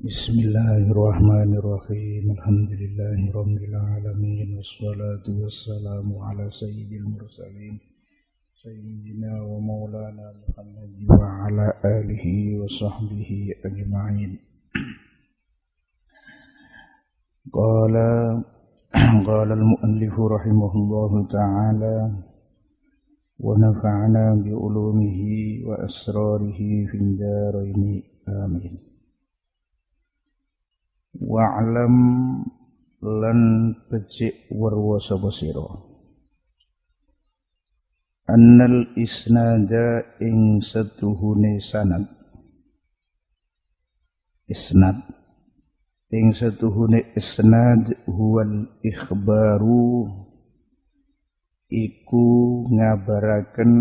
Bismillahirrahmanirrahim. Alhamdulillahirabbil alamin wassalatu wassalamu ala sayyidil mursalin sayyidina wa maulana Muhammad wa ala alihi wa sahbihi ajma'in. Qala al-muallif rahimahullahu ta'ala wa nafa'ana bi ulumihi wa asrarihi fid dharain amin. Wa'lam lan becik warwa sapa sira annal isnada ing setuhune sanad ing setuhune isnad huwal ikhbaru iku ngabaraken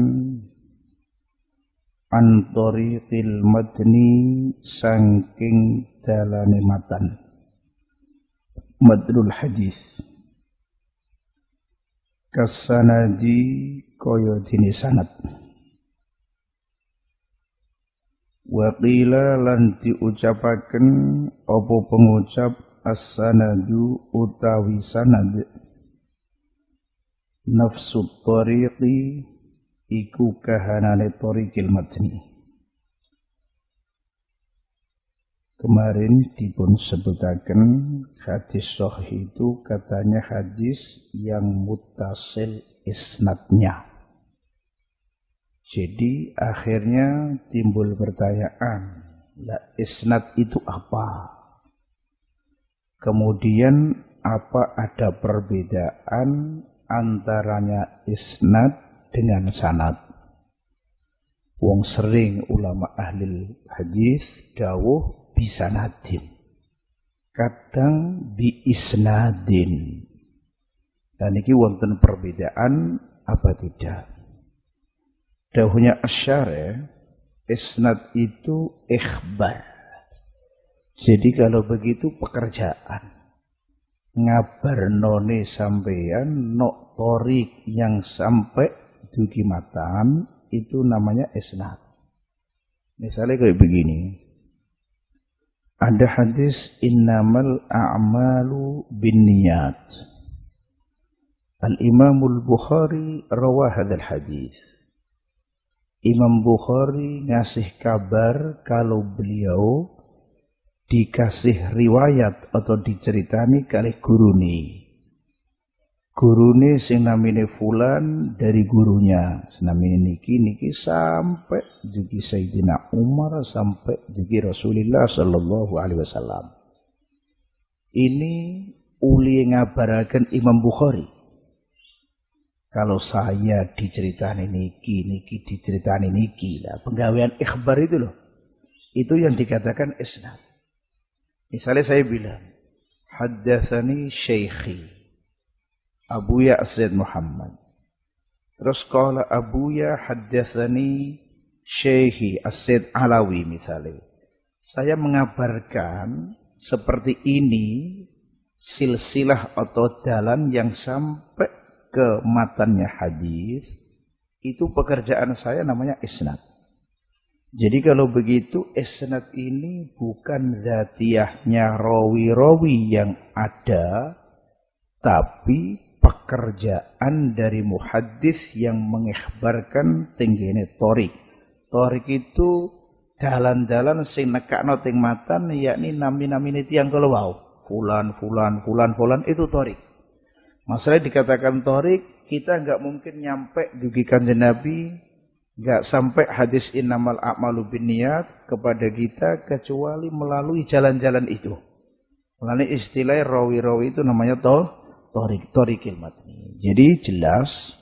antariqil matni saking dalane matan madrul hadis kasanadi kaya dene sanad wa qila lan diucapaken apa pengucap as-sanadu utawi sanad nafsu tariqi iku kahanane tariqil matni. Kemarin dipun sebutaken hadis sahih itu katanya hadis yang muttasil isnadnya. Jadi akhirnya timbul pertanyaan, lah isnad itu apa? Kemudian apa ada perbedaan antaranya isnad dengan sanad? Wong sering ulama ahli hadis dawuh bisanadin, kadang bi isnadin. Dan ini wonten perbedaan apa tidak? Dawuhnya Asy-Syarih, isnad itu ikhbar. Jadi kalau begitu pekerjaan ngabar none sampeyan nok torik yang sampai dugi matan itu namanya isnad. Misalnya kayak begini. Ada hadis innamal a'malu binniyat. Al-Imamul Bukhari rawah hadzal hadis. Imam Bukhari ngasih kabar kalau beliau dikasih riwayat atau diceritani kalih gurune. Gurune sing namine fulan dari gurunya, senamine niki sampai dugi Sayyidina Umar sampai dugi Rasulullah sallallahu alaihi wasallam. Ini uli ngabaraken Imam Bukhari. Kalau saya diceritani niki diceritani niki lah, penggawean ikhbar itu loh. Itu yang dikatakan isnad. Misalnya saya bilang, haddatsani syaikhi Abuya As-Sayyid Muhammad. Terus qala Abuya haddatsani Syekhi As-Sayyid Alawi misalnya. Saya mengabarkan seperti ini silsilah atau dalan yang sampai ke matannya hadis. Itu pekerjaan saya namanya isnad. Jadi kalau begitu isnad ini bukan zatiyahnya rawi-rawi yang ada, tapi pekerjaan dari muhaddis yang mengikhbarkan tinggine torik. Torik itu dalan-dalan sing nekakno ting matan, yakni nami-namine tiyang kala wau. Fulan itu torik. Masalah dikatakan torik, kita enggak mungkin nyampe dugi Kanjeng Nabi, enggak sampai hadis innamal a'malu binniyat kepada kita kecuali melalui jalan-jalan itu. Melalui istilah rawi-rawi itu namanya torikil matni. Jadi jelas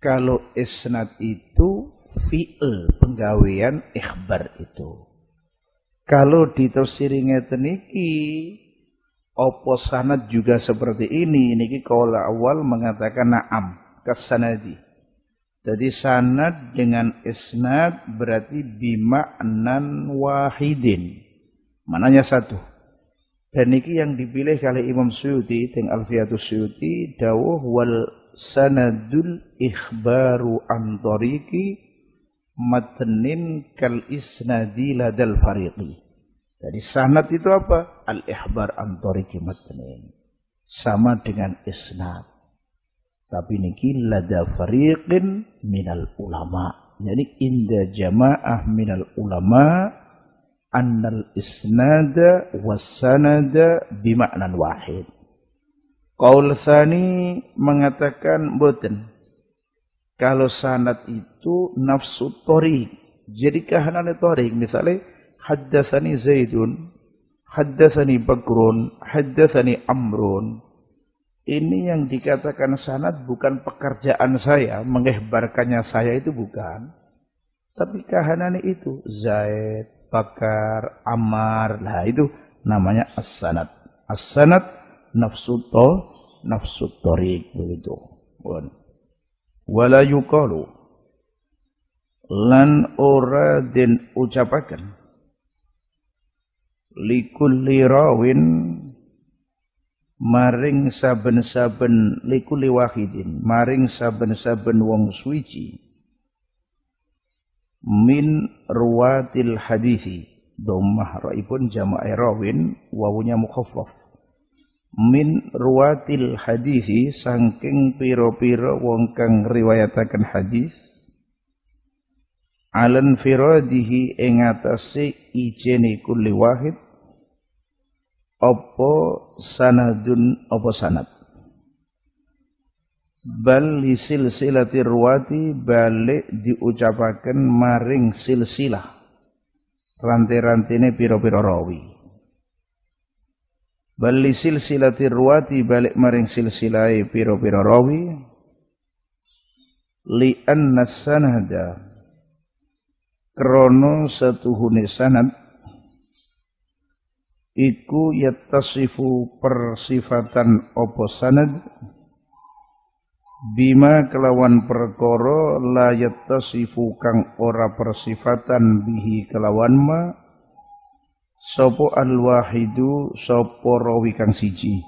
kalau isnad itu fi'il penggawean ikhbar itu. Kalau ditafsiri ngeten iki opo sanad juga seperti ini. Niki qaul awal mengatakan na'am kasanadi. Jadi sanad dengan isnad berarti bima'nan wahidin. Mananya satu. Dan niki yang dipilih kali Imam Suyuti teng Alfiyatus Suyuti dawuh wal sanadul ikhbaru an tariqi matnin kal isnadi ladal fariqi. Jadi sanad itu apa? Al-ikhbar an tariqi matnin. Sama dengan isnad. Tapi niki lada fariqin minal ulama. Jadi inda jamaah minal ulama annal isnada wassanada bima'nan wahid. Qaul tsani mengatakan boten. Kalau sanad itu nafsu thariq. Jadi kahanane thariq. Misalnya haddatsani Zaidun, haddatsani Bakrun, haddatsani Amrun. Ini yang dikatakan sanad bukan pekerjaan saya, mengikhbarkannya saya itu bukan. Tapi kahanane itu Zaid, Bakar, Ammar. Nah, itu namanya as-sanad. As-sanad nafsu thariq begitu. Wala yuqalu lan ora den ucapaken likulli rawin maring saben-saben likulli wahidin maring saben-saben wong suci min ruwatil hadisi dhammah raipun jama'i rawin wawunya mukhaffaf min ruwatil hadisi saking pira-pira wong kang riwayataken hadis alan firadihi ing atase ijene kulli wahid apa sanadun apa sanad bal li silsilati ruwati balik diucapaken maring silsilah rantai-rantene pira-pira rawi bal li silsilati ruwati balik maring silsilahe pira-pira rawi li anna sanada krono satuhune sanad iku yattasifu persifatan apa sanad bima kelawan perkara la yattasifu kang ora persifatan bihi kelawan ma sapa al-wahidu sapa rawi kang siji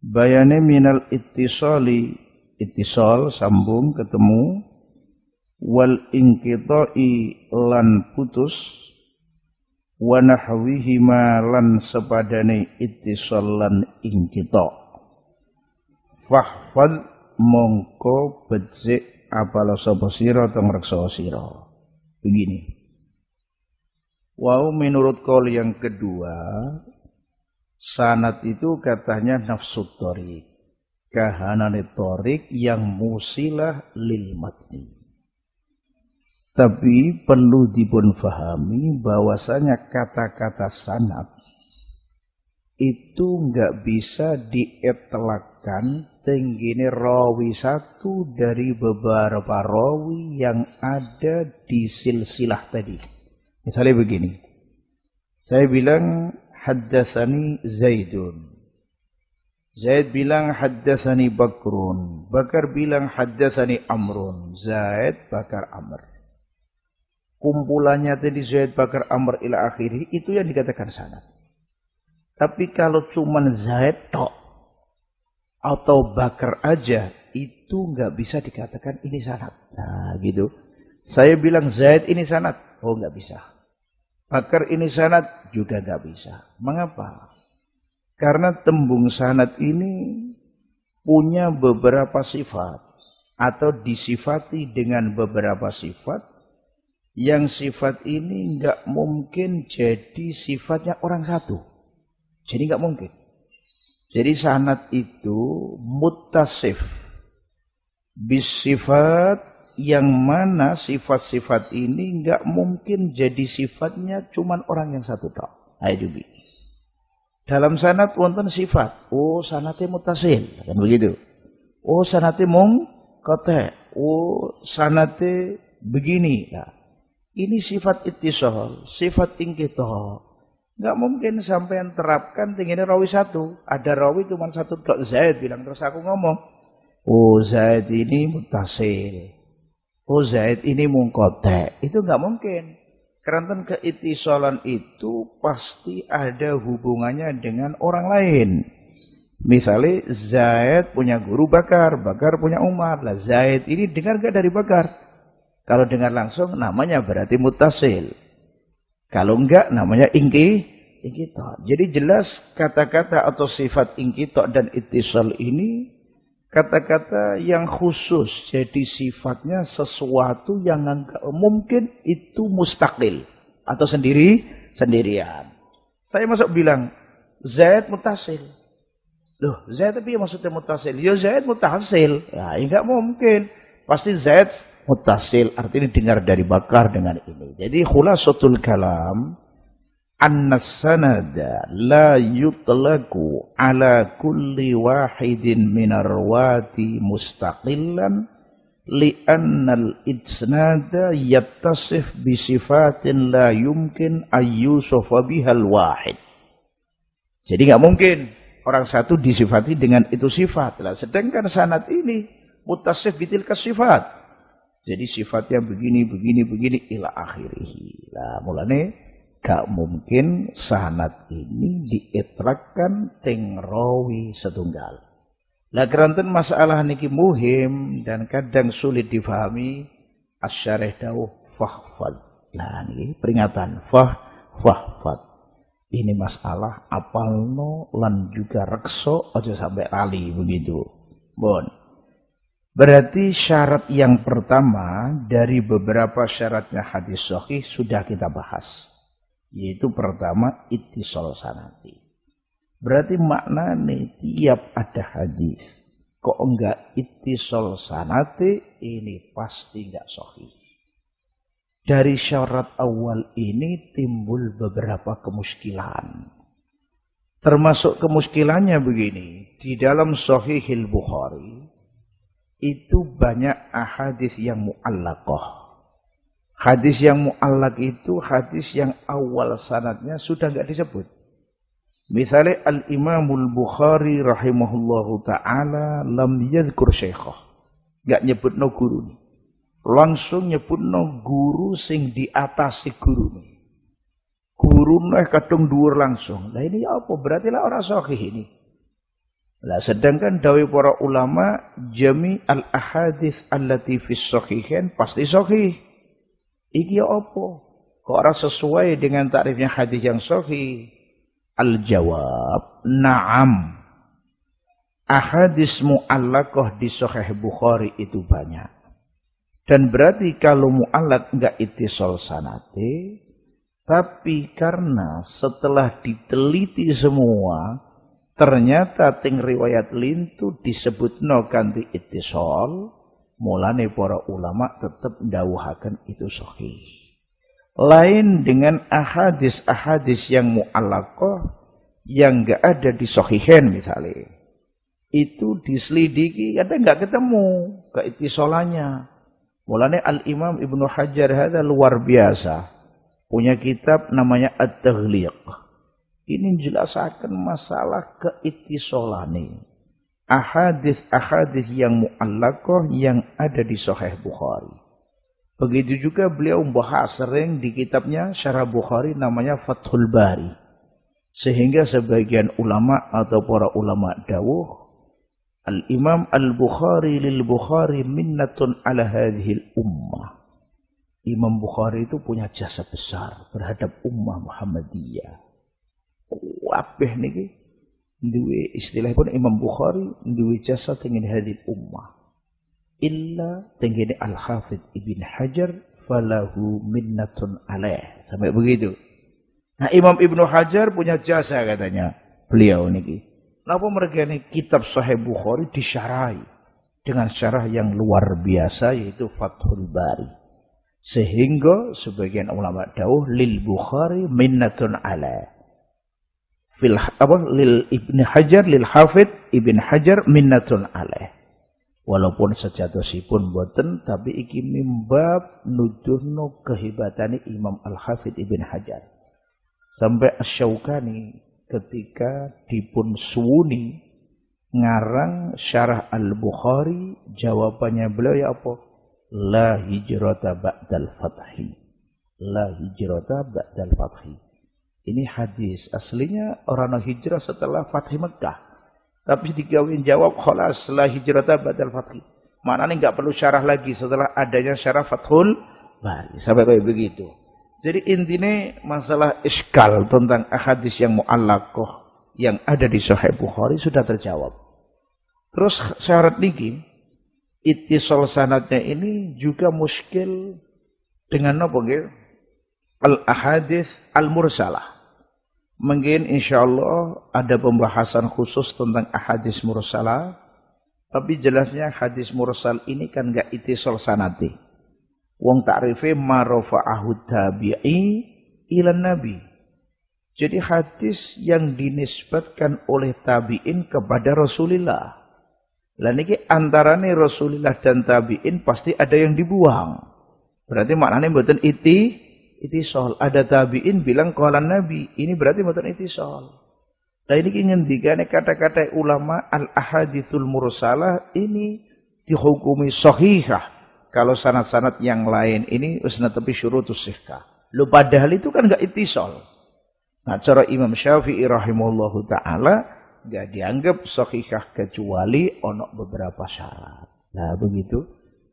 bayane minal ittisali ittisal sambung ketemu wal inqita'i lan putus wa nahwihi ma lan sepadane ittisal lan inqita fahfad mongko becik apala sapa sira ta ngreksa sira begini. Wow, menurut kaul yang kedua sanad itu katanya nafsu thariq kahanane thariq yang musilah lil matni. Tapi perlu dipun fahami bahwasanya kata-kata sanad itu enggak bisa dietlakkan tenggine rawi satu dari beberapa rawi yang ada di silsilah tadi. Misalnya begini, saya bilang haddatsani Zaidun, Zaid bilang haddatsani Bakrun, Bakar bilang haddatsani Amrun, Zaid, Bakar, Amr. Kumpulannya tadi Zaid, Bakar, Amr ila akhiri itu yang dikatakan sanad. Tapi kalau cuman Zaid tok atau Bakar aja itu nggak bisa dikatakan ini sanad. Nah, gitu. Saya bilang Zaid ini sanad, oh nggak bisa. Bakar ini sanad juga nggak bisa. Mengapa? Karena tembung sanad ini punya beberapa sifat atau disifati dengan beberapa sifat. Yang sifat ini nggak mungkin jadi sifatnya orang satu. Jadi nggak mungkin. Jadi sanad itu muttasif bisifat yang mana sifat-sifat ini nggak mungkin jadi sifatnya cuman orang yang satu tok. Ayo juga. Dalam sanad wonten sifat. Oh sanate muttasil, kan begitu. Oh sanate munqati. Oh sanate begini. Nah, ini sifat ittisal, sifat inqita. Enggak mungkin sampean terapkan tingginya rawi satu. Ada rawi cuma satu tok Zaid bilang terus aku ngomong, "Oh, Zaid ini muttasil. Oh, Zaid ini munqati." Itu enggak mungkin. Karena keittisalan itu pasti ada hubungannya dengan orang lain. Misalnya Zaid punya guru Bakar, Bakar punya Umar. Lah Zaid ini dengar enggak dari Bakar? Kalau dengar langsung namanya berarti muttasil. Kalau enggak namanya ingkitok. Jadi jelas kata-kata atau sifat ingkitok dan ittisal ini kata-kata yang khusus. Jadi sifatnya sesuatu yang mungkin itu mustaqil atau sendirian. Saya masuk bilang Zaid mutasil. Loh, Zaid tapi maksudnya mutasil. Ya Zaid mutasil. Ya, enggak mungkin. Pasti Zaid mutasil. Artinya dengar dari Bakar dengan ini. Jadi khulasatul kalam. Anna sanada la yutlaku ala kulli wahidin minar rawati mustaqillan. Li'anna al-isnada yattasif bisifatin la yumkin ayyusofa bihal wahid. Jadi enggak mungkin orang satu disifati dengan itu sifat. Lah, sedangkan sanad ini mutasif bitilka sifat. Jadi sifatnya begini ila akhirih. Lah mulane gak mungkin sanad ini diitlakkan teng rawi setunggal. Lah keranten masalah niki muhim dan kadang sulit difahami. Asy-syarih dawuh fahfad. Lah niki peringatan fahfad. Ini masalah apalno lan juga rekso aja sampai lali begitu. Bon. Berarti syarat yang pertama dari beberapa syaratnya hadis sahih sudah kita bahas. Yaitu pertama ittisal sanati. Berarti maknanya tiap ada hadis kok enggak ittisal sanati ini pasti enggak sahih. Dari syarat awal ini timbul beberapa kemuskilan. Termasuk kemuskilannya begini. Di dalam Sahihil Bukhari itu banyak ahadis yang mu'allaqah. Hadis yang mu'allaq itu hadis yang awal sanadnya sudah enggak disebut. Misalnya Al-Imamul Bukhari rahimahullahu ta'ala lam yadhkur syekhah. Enggak nyebut no guru. Langsung nyebutno guru sing di atas si guru. Guru nih kadung dhuwur langsung. Lah ini apa? Berarti lah orang sahih ini. Lah sedangkan dawai para ulama jami al ahadits allati fis sahihain pasti sahih. Iki apa? Kok ora sesuai dengan takrifnya hadis yang sahih? Al jawab, na'am. Ahadits mu'allaqah di Sahih Bukhari itu banyak. Dan berarti kalau mu'allaq enggak ittisal sanate, tapi karena setelah diteliti semua, ternyata ting riwayat lintu disebutno kanthi ittisal, mulane para ulama tetap ndawuhaken itu sahih. Lain dengan ahadis-ahadis yang mu'allaqah yang enggak ada di sahihain misalnya. Itu diselidiki kadang enggak ketemu keittisalannya. Mulanya Al-Imam Ibnu Hajar ada luar biasa. Punya kitab namanya At-Taghliq. Ini menjelaskan masalah keittisalane. Ahadis-ahadis yang mu'allaqah yang ada di Sahih Bukhari. Begitu juga beliau membahas sering di kitabnya Syarah Bukhari namanya Fathul Bari. Sehingga sebagian ulama atau para ulama dawuh Al-Imam Al-Bukhari lil-Bukhari minnatun ala hadhil ummah. Imam Bukhari itu punya jasa besar terhadap ummah Muhammadiyah. Wabeh niki duwe istilah pun Imam Bukhari duwe jasa tengene hadhil ummah. Illa tengene Al-Hafidz Ibn Hajar falahu minnatun alaih. Sampai begitu. Nah, Imam Ibnu Hajar punya jasa katanya beliau niki. Kenapa mereka kitab Sahih Bukhari disyarahi dengan syarah yang luar biasa yaitu Fathul Bari. Sehingga sebagian ulama dawuh lil Bukhari minnatun ala. Lil Ibn Hajar lil Hafidz Ibn Hajar minnatun ala. Walaupun sejatosipun boten tapi iki mimbab nuduhno kehebatane Imam Al-Hafidz Ibn Hajar. Sampai Asy-Syaukani ketika dipun suwuni ngarang syarah Al-Bukhari, jawabannya beliau ya apa? La hijrata ba'dal fathi. La hijrata ba'dal fathi. Ini hadis aslinya orang hijrah setelah Fathi Mekah. Tapi digawin jawab khalas la hijrata ba'dal fathi. Maknanya enggak perlu syarah lagi setelah adanya syarah Fathul Bari. Sampai kayak begitu. Jadi intinya masalah iskal tentang hadis yang mu'allaqah yang ada di Sahih Bukhari sudah terjawab. Terus syarat niki ittisal sanadnya ini juga muskil dengan apa nggih? Al-ahadits al-mursalah. Mungkin insyaallah ada pembahasan khusus tentang ahadits mursalah, tapi jelasnya hadis mursal ini kan enggak ittisal sanadi. Wong ta'rife ma rafa'ahu tabi'i ila nabi. Jadi hadis yang dinisbatkan oleh tabi'in kepada Rasulullah. Lah niki antarane Rasulullah dan tabi'in pasti ada yang dibuang. Berarti maknanya mboten ittisal. Ada tabi'in bilang qala nabi, ini berarti mboten ittisal. Nah ini ngendikane kata-kata ulama al-ahaditsul mursalah ini dihukumi sahihah. Kalau sanad-sanad yang lain ini wis netepi syurutus sihhah. Lho padahal itu kan enggak ittisal. Nah cara Imam Syafi'i rahimahullahu taala enggak dianggap sahihah kecuali ono beberapa syarat. Nah begitu.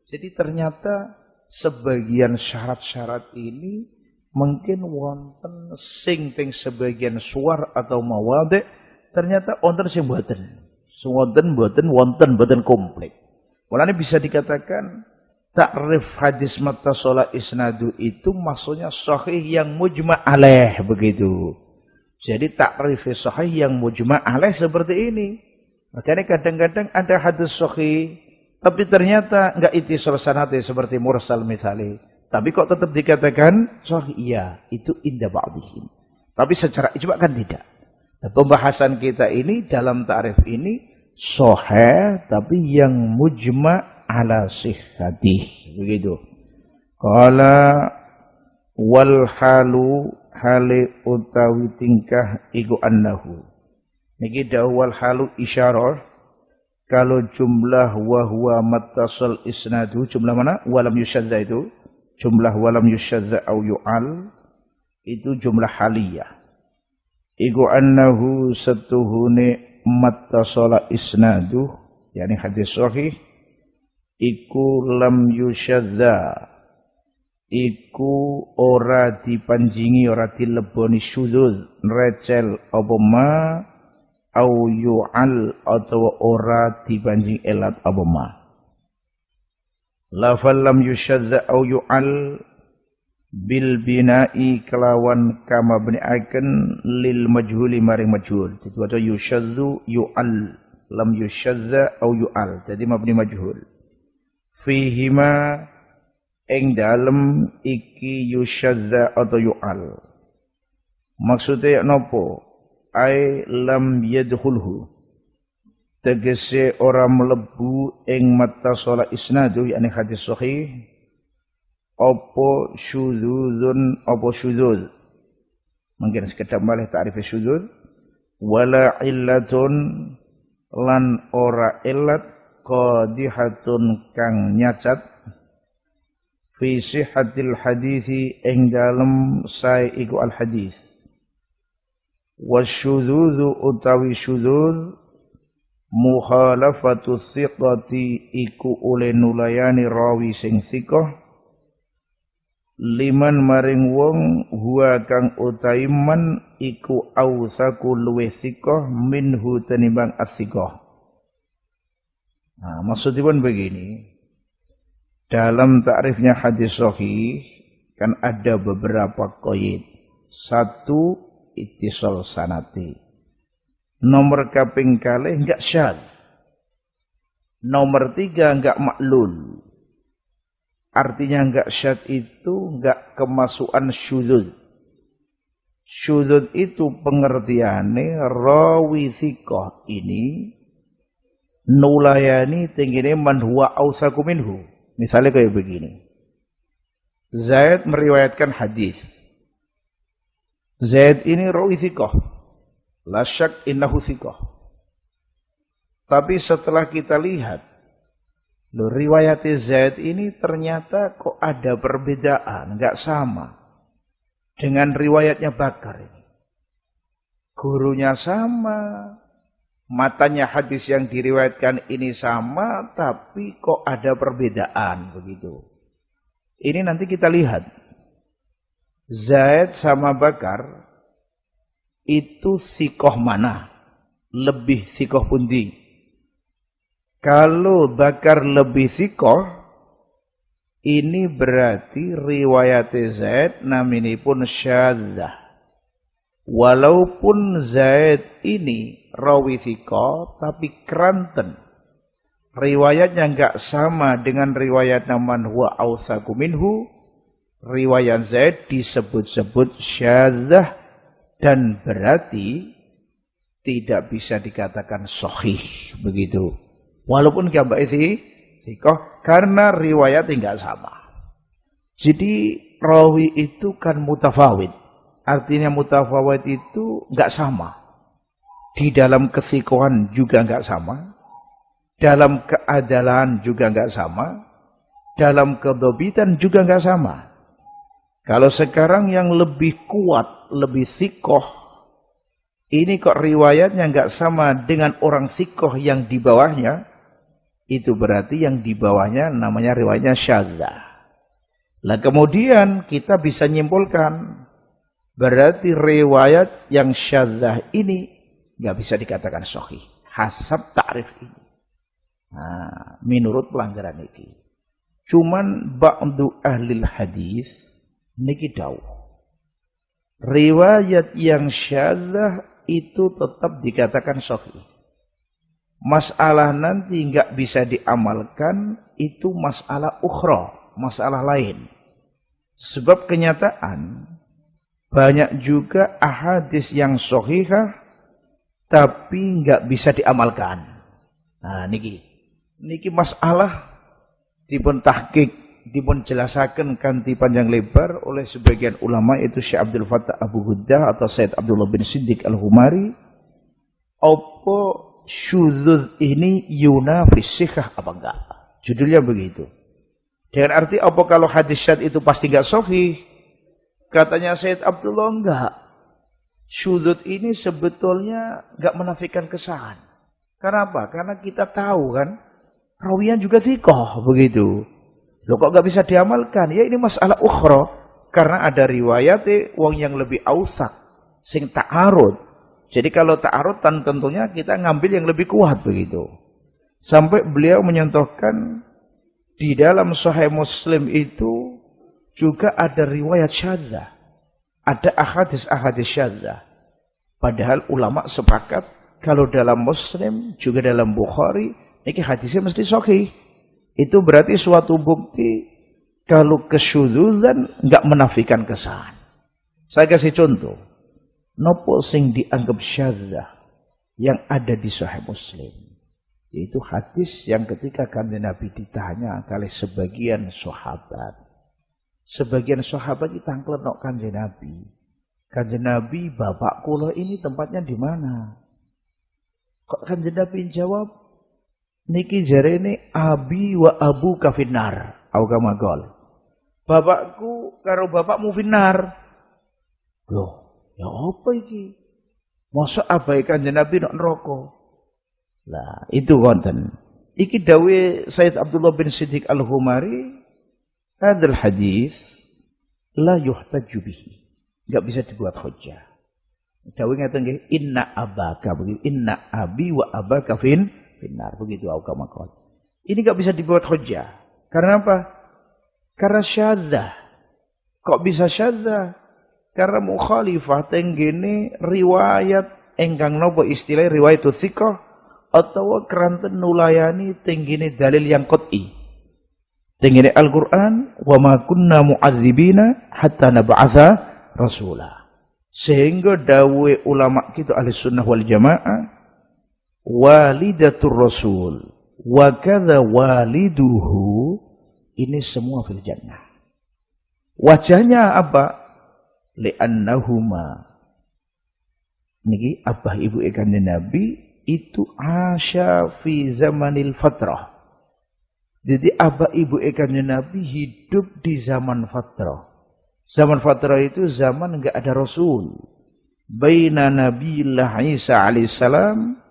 Jadi ternyata sebagian syarat-syarat ini mungkin wonten sing teng sebagian suar atau mawadhi ternyata wonten sing mboten. Wonten komplit. Mulane bisa dikatakan takrif hadis muttasalah isnadu itu maksudnya sahih yang mujma' alaih begitu. Jadi takrif sahih yang mujma' alaih seperti ini. Makanya kadang-kadang ada hadis sahih tapi ternyata enggak ittisal sanadnya seperti mursal misalnya. Tapi kok tetap dikatakan sahih? Iya, itu inda ba'dihim. Tapi secara ijma' kan tidak. Nah, pembahasan kita ini dalam ta'rif ini sahih tapi yang mujma' ala sihhatih begitu. Qala wal halu hale utawi tingkah iku annahu. Niki dawuh wal halu isyarah kalau jumlah wa huwa mattasal isnadu jumlah mana? Walam yusyadza itu. Jumlah walam yusyadza au yu'al itu jumlah haliyah. Iku annahu satuhune mattasala isnadu yakni hadis sahih iku lam yusyadza iku ora dipanjingi ora dileboni syudzuz recel apa ma au yu'al atau ora dipanjing elat apa ma lafal lam yusyadza au yu'al bil bina'i kelawan kama bini'aken lil majhuli maring majhul jadi waca yusyadzu yu'al lam yusyadza au yu'al jadi mabni majhul fihima ing dalem iki yusyadza atau yu'al. Maksudnya nopo? Ai lam yadkhulhu. Tegese ora mlebu ing mattasala isnadu yakni hadis sahih apa syudzuzun apa syudzuz. Mungkin sekedar malih ta'rif syudzuz wala illatun lan ora illat qadihatun kang nyacat fi sihhatil hadisi ing dalem sae iku al hadis wasyudzuzu utawi syudzuz mukhalafatu thiqati iku oleh nulayani rawi sing thiqah liman maring wong huwa kang utaiman iku awsaku luwih thiqah minhu tenimbang as-thiqah. Nah, maksudnya begini, dalam takrifnya hadis sahih kan ada beberapa qaid. Satu, ittisal sanati. Nomor kaping kalih enggak syadz. Nomor 3 enggak maklul. Artinya enggak syadz itu enggak kemasukan syudzuz. Syudzuz itu pengertiannya rawi thiqah ini nulayani tingginya man huwa awsaku minhu. Misalnya kayak begini. Zaid meriwayatkan hadis. Zaid ini rawi thiqah. La syak innahu thiqah. Tapi setelah kita lihat, riwayat Zaid ini ternyata kok ada perbedaan, enggak sama dengan riwayatnya Bakar ini. Gurunya sama, matanya hadis yang diriwayatkan ini sama, tapi kok ada perbedaan begitu. Ini nanti kita lihat. Zaid sama Bakar itu sikoh mana? Lebih sikoh pundi? Kalau Bakar lebih sikoh, ini berarti riwayat Zaid naminipun syadzah. Walaupun Zaid ini rawi sikoh, tapi keranten. Riwayatnya enggak sama dengan riwayat man huwa awsaku minhu. Riwayat Zaid disebut-sebut syadzah dan berarti tidak bisa dikatakan sahih begitu. Walaupun gambar sikoh karena riwayat enggak sama. Jadi rawi itu kan mutafawid. Artinya mutafawid itu enggak sama. Di dalam kesikohan juga enggak sama. Dalam keadalan juga enggak sama. Dalam kedobitan juga enggak sama. Kalau sekarang yang lebih kuat, lebih sikoh, ini kok riwayatnya enggak sama dengan orang sikoh yang di bawahnya, itu berarti yang di bawahnya namanya riwayatnya syadzah. Lah kemudian kita bisa nyimpulkan, berarti riwayat yang syadzah ini enggak bisa dikatakan sahih. Hasab ta'rif ini. Nah, menurut pelanggaran ini. Cuman ba'du ahlil hadis niki dawuh. Riwayat yang syadzah itu tetap dikatakan sahih. Masalah nanti enggak bisa diamalkan itu masalah ukhra, masalah lain. Sebab kenyataan banyak juga ahadis yang sahihah tapi enggak bisa diamalkan. Nah niki masalah dipun tahqiq, dipun jelasaken kanthi panjang lebar oleh sebagian ulama itu Syekh Abdul Fattah Abu Huddah atau Said Abdullah bin Siddiq Al-Humari. Apa syudzuz ini yunafis sihah apa enggak? Judulnya begitu. Dengan arti apa kalau hadis syadz itu pasti enggak sahih? Katanya Said Abdullah enggak. Syudzuz ini sebetulnya enggak menafikan kesalahan. Karena apa? Karena kita tahu kan, rawiyan juga thiqah begitu. Loh kok enggak bisa diamalkan? Ya ini masalah ukhra. Karena ada riwayat wong yang lebih ausak, sing ta'arud. Jadi kalau ta'arud tentunya kita ngambil yang lebih kuat begitu. Sampai beliau menyentuhkan di dalam Sahih Muslim itu juga ada riwayat syadzah. Ada ahadis syadzah. Padahal ulama sepakat kalau dalam Muslim juga dalam Bukhari ini hadisnya mesti sahih. Itu berarti suatu bukti kalau kesyudzuzan enggak menafikan kesalahan. Saya kasih contoh. Nopo sing dianggap syadzah yang ada di Sahih Muslim. Yaitu hadis yang ketika Kanjeng Nabi ditanya oleh sebagian sahabat. Sebagian sahabat ditangklenok Kanjeng Nabi. Kanjeng Nabi, bapak kula ini tempatnya di mana? Kok Kanjeng Nabi jawab, niki jarene abi wa abu kafinar. Auga magol. Bapakku karo bapakmu finar. Loh, ya apa iki? Masa abai Kanjeng Nabi nok neraka? Lah, itu wonten. Iki dawuh Said Abdullah bin Siddiq Al-Humari, hadzal hadis la yuhtaju bihi. Enggak bisa dibuat hujjah. Dawuh ngeten nggih, inna abaka begitu, inna abi wa abaka finnar begitu aukamakon. Ini enggak bisa dibuat hujjah. Karena apa? Karena syadzah. Kok bisa syadzah? Karena mukhalifah tenggene riwayat engkang napa istilah riwayat thiqah atau keranten nulayani tenggene dalil yang qat'i. Tenggene Al-Qur'an, wa ma kunna mu'adzibina hatta nab'atsa rasula. Sehingga dawuh ulama kita ahli sunnah wal jamaah, walidatur rasul wa kadza waliduhu, ini semua fil jannah. Wajahnya apa? Li'annahuma, niki abah ibu Kanjeng Nabi itu asya fi zamanil fatrah. Jadi abah ibu Kanjeng Nabi hidup di zaman fatrah. Zaman fatrah itu zaman enggak ada rasul. Baina Nabiillah Isa alaihissalam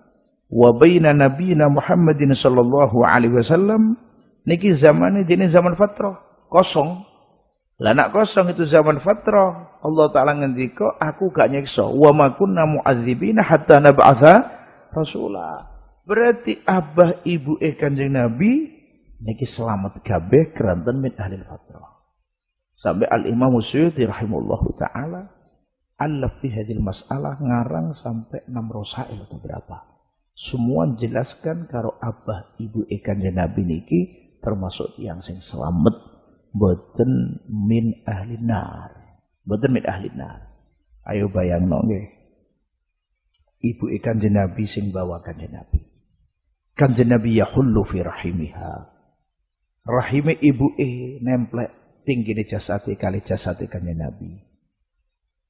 wa baina nabiyina Muhammadin sallallahu alaihi wasallam, niki zaman ini zaman fatrah, kosong. Lah nak kosong itu zaman fatrah. Allah Ta'ala ngendika, aku gak nyiksa. Wa ma kunna mu'adzibina hatta nab'atha rasulah. Berarti abah ibu Kanjeng Nabi niki selamat kabeh keranten min ahlil fatrah. Sampai Al-Imam Suyuti rahimahullahu ta'ala alaf fi hadil mas'alah ngarang sampai 6 rosail atau berapa. Semua menjelaskan kalau abah ibu Kanjeng Nabi niki termasuk yang sing selamat boten min ahlin nar. Boten min ahlin nar. Ayo bayangno nggih. Ibu Kanjeng Nabi sing bawa Kanjeng Nabi. Kanjeng Nabi yahullu fi rahimiha. Rahime ibuke nemplek tinggine jasate kali jasate Kanjeng Nabi.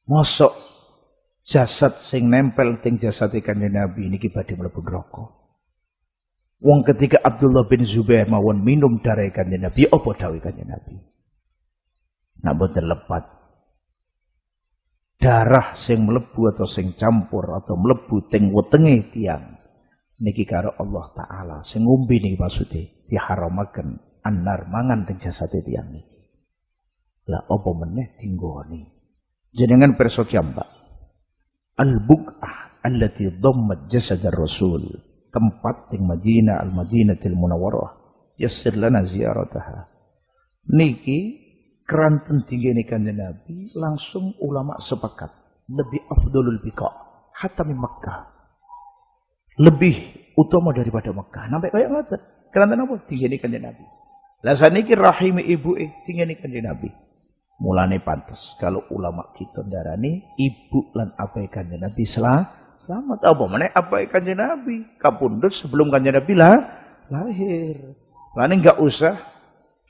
Mosok jasad sing nempel ting jasate Kanjeng Nabi niki badhe mlebu neraka. Wong ketika Abdullah bin Zubair mawon minum darah Kanjeng Nabi, apa dawuh Kanjeng Nabi? Nak boten lepat. Darah sing mlebu atau sing campur atau mlebu ting wetenge tiyang niki karo Allah Ta'ala sing ngombe niki maksude diharamaken annar mangan teng jasate tiyang niki. Lah apa meneh dinggoni? Jenengan pirsa Mbak. Al-buq'ah allati dhammat jasad ar-rasul. Tempat teng Madinah al-Madinatil Munawwarah. Yassir lana ziyarataha. Niki keranten tinggene Kanjeng Nabi langsung ulama sepakat lebih afdalul biqa hatta min Makkah. Lebih utama daripada Mekah. Sampai kayak ngoten. Keranten apa? Tinggene Kanjeng Nabi. Lah saniki rahime ibuke tinggene Kanjeng Nabi. Mulane pantes kalau ulama kita ndarani ibu lan apae Kanjeng Nabi selamat. Apa meneh apae Kanjeng Nabi kapundhut sebelum Kanjeng Nabi lahir. Lane enggak usah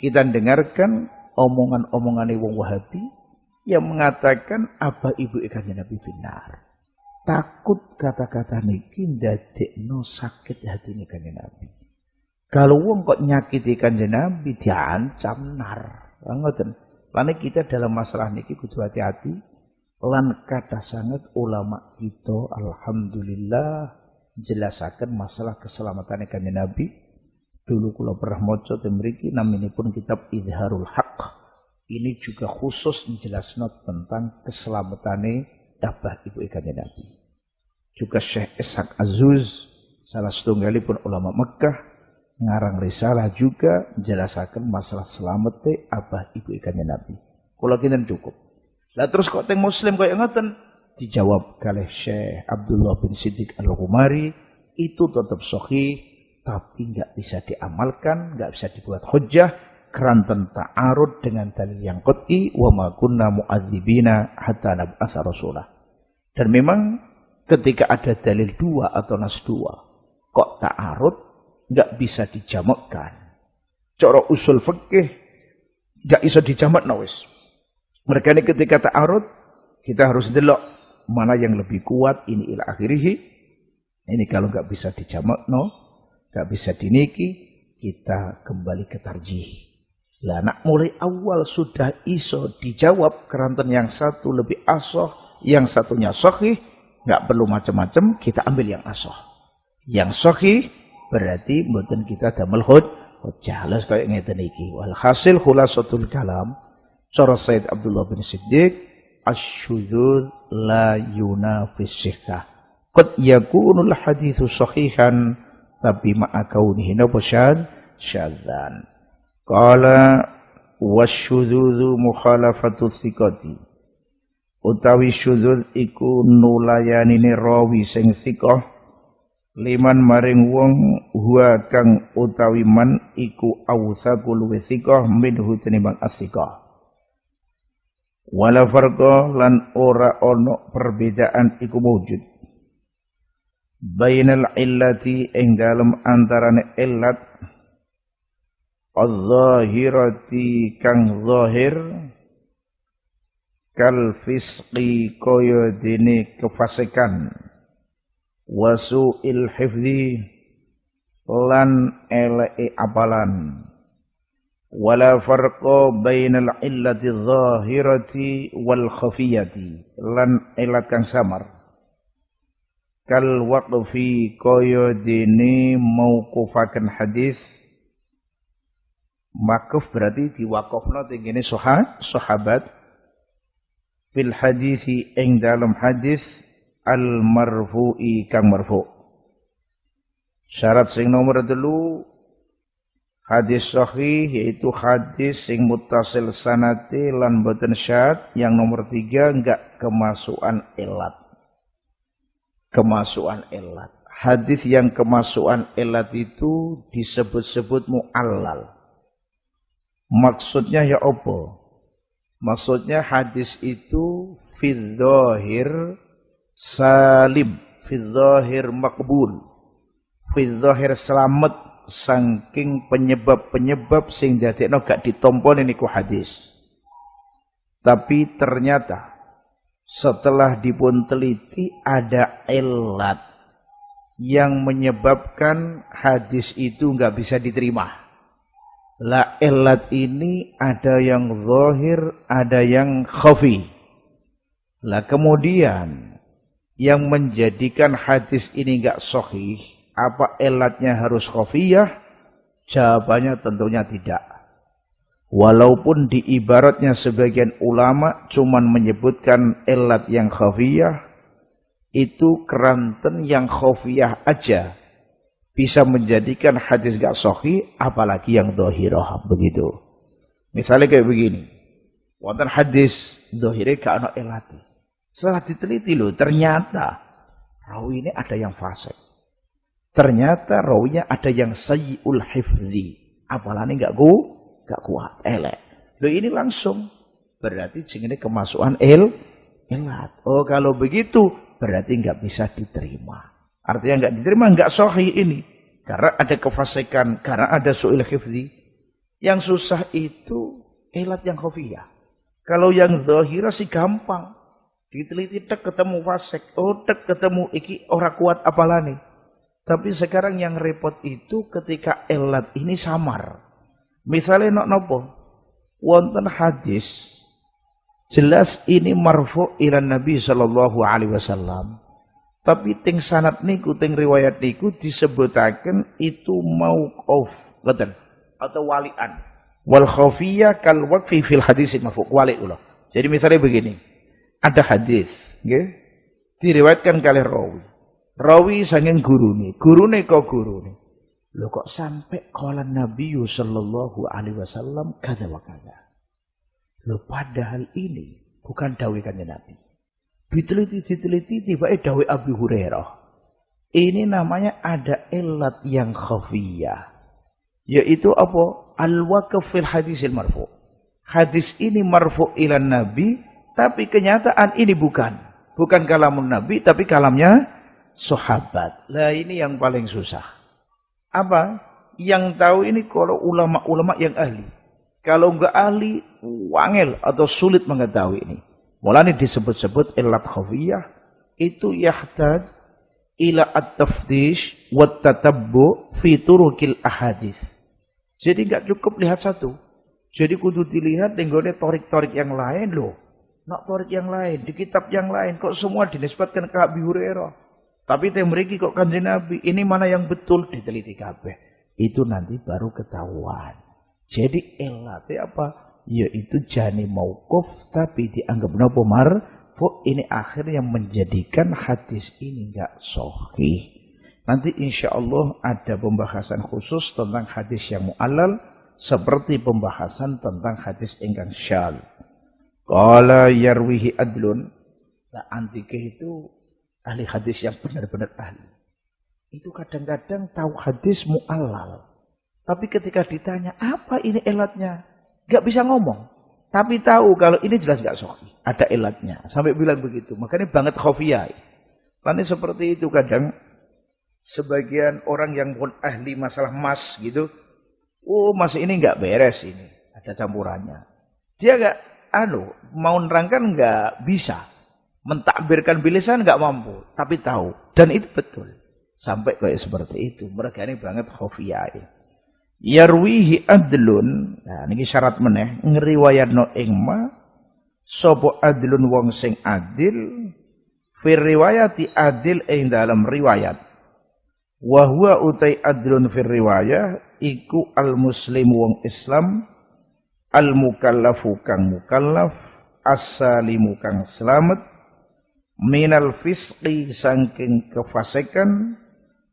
kita dengarkan omongan-omongane wong Wahabi yang mengatakan abah ibu Kanjeng Nabi benar. Takut kata-kata niki ndadekno sakit hatine Kanjeng Nabi. Kalau wong kok nyakiti Kanjeng Nabi diancam nar. Ngoten. Lan kita dalam masalah niki kudu hati-hati. Lan kathah sanget ulama kita alhamdulillah jelasaken masalah keselamatan Kanjeng Nabi. Dulu kula pernah maca teng mriki naminipun kitab Izharul Haq. Ini juga khusus menjelaskan tentang keselamatane abah ibu Kanjeng Nabi. Juga Syekh Ishaq Azuz salah setunggalipun ulama Mekah ngarang risalah juga menjelaskan masalah selamate abah ibu Kanjeng Nabi. Kula kinten cukup. Lah terus kok teng Muslim kaya ngoten dijawab kalih Syekh Abdullah bin Siddiq Al-Ghumari itu tetap sahih tapi enggak bisa diamalkan, enggak bisa dibuat hujjah keranten ta'arud dengan dalil yang qat'i wa ma kunna mu'adzibina hatta nab'atsa rasulah. Dan memang ketika ada dalil dua atau nas dua kok ta'arud enggak bisa dijamakkan. Cara usul fikih enggak bisa dijamakna wis. Mereka ini ketika ta'arud kita harus delok mana yang lebih kuat ini ila akhirih. Ini kalau enggak bisa dijamakno, enggak bisa diniki, kita kembali ke tarjih. Lah nak mulai awal sudah iso dijawab keranten yang satu lebih asoh, yang satunya sahih, nggak perlu macam-macam, kita ambil yang asoh. Yang sahih berarti mboten kita damel hujjah. Lah kaya ngeten iki. Walhasil khulasatul kalam cara Said Abdullah bin Siddiq asy-syudzuz la yunafis sihhah. Qad yakunul haditsu sahihan tapi ma'a kaunihi syadzan. Qala wasyudzudzu mukhalafatu thiqati. Utawi syudzuz iku nulayanine rawi sing thiqah liman maring wong huwa kang utawi man iku awsaqul luwih thiqah minhu tinimbang as-thiqah. Wala farqa lan ora ana perbedaan iku wujud. Bainal illati ing dalem antarane illat az-zahirati kang zahir kal fisqi kaya dene kefasikan wasu'il hifzi lan eleke apalan wala farqa bainal illati zahirati wal khafiyati lan ilat kang samar kal waqfi kaya dene mauqufaken hadis. Makuf berarti diwakafna tingene sahabat fil hadisi ing dalam hadis al marfu'i kang marfu'. Syarat sing nomor 3 hadis sahih yaitu hadis sing muttasil sanate lan boten syad. Yang nomor 3 enggak kemasukan ilat. Kemasukan ilat. Hadis yang kemasukan ilat itu disebut-sebut mu'allal. Maksudnya ya apa? Maksudnya hadis itu fil zahir salim, fil zahir makbul, fil zahir selamat saking penyebab-penyebab sing dadekno gak ditampa niku hadis. Tapi ternyata setelah dipun teliti ada ilat yang menyebabkan hadis itu nggak bisa diterima. La ilat ini ada yang zahir, ada yang khafi. Lah kemudian yang menjadikan hadis ini nggak sahih, apa ilatnya harus khafiyah? Jawabannya tentunya tidak. Walaupun di ibaratnya sebagian ulama cuman menyebutkan ilat yang khafiyah, itu keranten yang khafiyah aja bisa menjadikan hadis gak sahih, apalagi yang dhahirah begitu. Misalnya kayak begini, wonten hadis dhahire gak ana ilati. Setelah diteliti loh, ternyata rawi ini ada yang fasik. Ternyata rawinya ada yang sayyi'ul hifzi. Apalane gak kuat, elek. Loh ini langsung berarti jenenge kemasukan ilat. Oh kalau begitu berarti nggak bisa diterima. Artinya nggak diterima, nggak sahih ini. Karena ada kefasikan, karena ada su'il hifzi. Yang susah itu ilat yang khafiyah. Kalau yang zahirah sih gampang. Diteliti tek ketemu fasik, oh tek ketemu iki ora kuat apalane. Tapi sekarang yang repot itu ketika ilat ini samar. Misalnya nopo, wonten hadis jelas ini marfu' ila Nabi sallallahu alaihi wasallam. Tapi ting sanad niku, ting riwayat niku disebutaken itu mauquf, ngoten, atau walian. Wal khafiyah kal waqfi fil hadis marfu' wali ulah. Jadi misalnya begini, ada hadis, nggih, diriwayatkan kali rawi. Rawi saking gurune kok gurune. Loh kok sampai qala Nabi sallallahu alaihi wasallam kada wa kada. Loh padahal ini bukan dawuh kanjeng Nabi. Diteliti tiba-tiba dawuh Abu Hurairah. Ini namanya ada ilat yang khafiyah. Yaitu apa? Al-waqf fil hadisil marfu'. Hadis ini marfu' ila Nabi, tapi kenyataan ini bukan kalamun Nabi, tapi kalamnya sahabat. Lah ini yang paling susah. Apa? Yang tahu ini kalau ulama-ulama yang ahli. Kalau enggak ahli, wangel atau sulit mengetahui ini. Mulanya disebut-sebut ilat khafiyah itu yahtad ila at-taftish wa tatabbu fi turuqil ahadits. Jadi enggak cukup lihat satu. Jadi kudu dilihat tenggone torik-torik yang lain loh. Nak torik yang lain, di kitab yang lain kok semua dinisbatkan ke Abu Hurairah. Tapi teh mriki kok Kanjeng Nabi, ini mana yang betul diteliti kabeh. Itu nanti baru ketahuan. Jadi ilate apa? Yaitu jani mauquf tapi dianggap napa marfu. Ini akhirnya menjadikan hadis ini enggak sahih. Nanti insya Allah ada pembahasan khusus tentang hadis yang mu'allal seperti pembahasan tentang hadis ingkang syadz. Qala yarwihi adlun. Nah, antike itu ahli hadis yang benar-benar ahli. Itu kadang-kadang tahu hadis mu'allal. Tapi ketika ditanya, apa ini ilatnya? Gak bisa ngomong. Tapi tahu kalau ini jelas gak sahih. Ada ilatnya. Sampai bilang begitu. Makanya banget khafiyah. Karena seperti itu kadang sebagian orang yang pun ahli masalah emas gitu. Oh mas ini gak beres ini. Ada campurannya. Dia gak, mau nerangkan gak bisa. Mentakbirkan bilisan gak mampu. Tapi tahu. Dan itu betul. Sampai kayak seperti itu. Mereka ini banget khafiyah. Yarwihi adlun. Nah ini syarat meneh ngriwayatno ing ma sapa adlun wong sing adil fi riwayati adil ing dalam riwayat. Wa huwa utai adlun fi riwayah iku al muslim wong Islam al mukallafu kang mukallaf as-salimu kang selamat minal fisqi saking kefasikan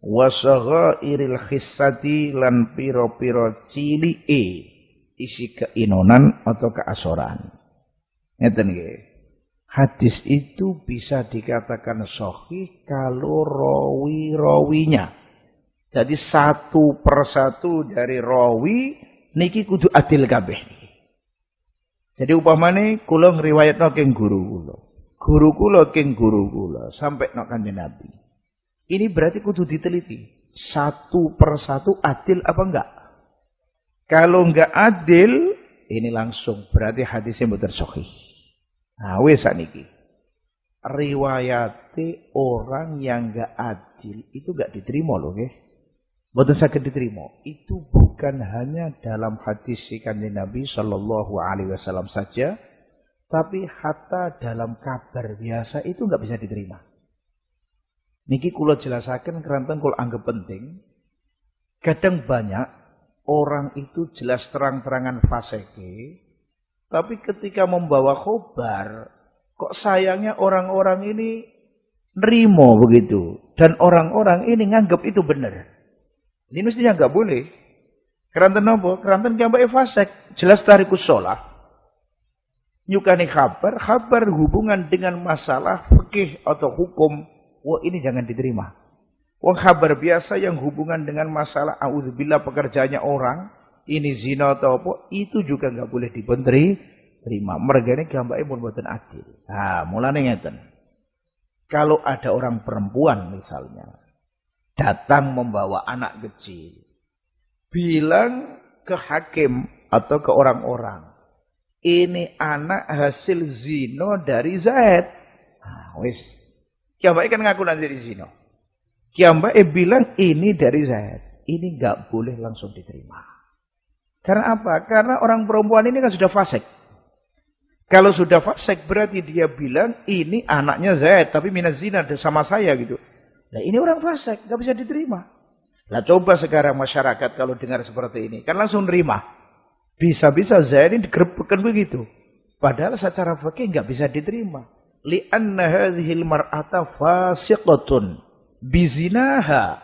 wa saghairil khissati lan pira-pira cilike isi keinonan atau keasoran. Ngeten nggih. Hadis itu bisa dikatakan sahih kalau rawi-rawinya. Jadi satu persatu dari rawi niki kudu adil kabeh. Jadi upamane kula ngriwayatno keng guru kula. Guru kula keng guru kula sampai nok Kanjeng Nabi. Ini berarti kudu diteliti. Satu persatu adil apa enggak? Kalau enggak adil, ini langsung berarti hadisnya mboten sahih. Nah, wis sakniki. Riwayate orang yang enggak adil itu enggak diterima loh, nggih. Mboten saged diterima. Itu bukan hanya dalam hadis Kanjeng Nabi sallallahu alaihi wasallam saja, tapi hatta dalam kabar biasa itu enggak bisa diterima. Niki kula jelasaken keranten kula anggap penting. Kadang banyak orang itu jelas terang-terangan faseke, tapi ketika membawa khobar, kok sayangnya orang-orang ini nerimo begitu. Dan orang-orang ini nganggap itu benar. Ini mestinya nggak boleh. Keranten apa? Keranten kiambake fasek. Jelas tarikus sholah. Nyukani kabar hubungan dengan masalah fikih atau hukum. Wah ini jangan diterima. Wah kabar biasa yang hubungan dengan masalah auzubillah pekerjaannya orang. Ini zina atau apa. Itu juga nggak boleh terima. Mergane gambake pun boten adil. Nah mulane ngeten. Kalau ada orang perempuan misalnya. Datang membawa anak kecil. Bilang ke hakim atau ke orang-orang. Ini anak hasil zina dari Zaid. Nah wis. Kiambake kan ngaku nanti di zina. Kiambake bilang ini dari Zaid. Ini nggak boleh langsung diterima. Karena apa? Karena orang perempuan ini kan sudah fasik. Kalau sudah fasik berarti dia bilang ini anaknya Zaid. Tapi minaz zina sama saya gitu. Nah ini orang fasik. Nggak bisa diterima. Nah coba sekarang masyarakat kalau dengar seperti ini. Kan langsung nerima. Bisa-bisa Zaid ini digerebekkan begitu. Padahal secara fikih nggak bisa diterima. Li'anna hadhil mar'ata fasiqatun bizinaha.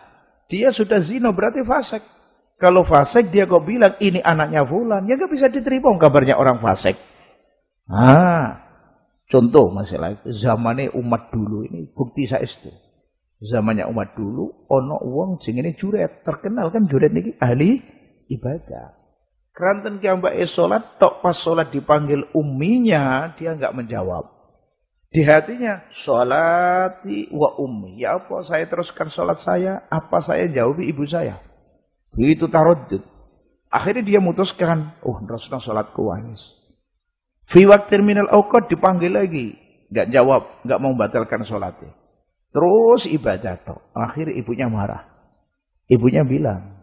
Dia sudah zina berarti fasik. Kalau fasik dia kok bilang ini anaknya fulan, ya nggak bisa diterima kabarnya orang fasik. Contoh masalah zamannya umat dulu ini bukti saestu. Zamannya umat dulu ono wong jenenge Juret, terkenal kan Juret niki ahli ibadah. Keranten kiambake salat tok pas salat dipanggil umminya dia enggak menjawab. Di hatinya sholati wa ummi. Ya apa saya teruskan sholat saya? Apa saya jawab ibu saya? Itu taraddud. Akhirnya dia memutuskan, teruskan sholatku wis. Fi waqtil minal awqat dipanggil lagi, enggak jawab, enggak mau membatalkan sholatnya. Terus ibadah tok. Akhirnya ibunya marah. Ibunya bilang,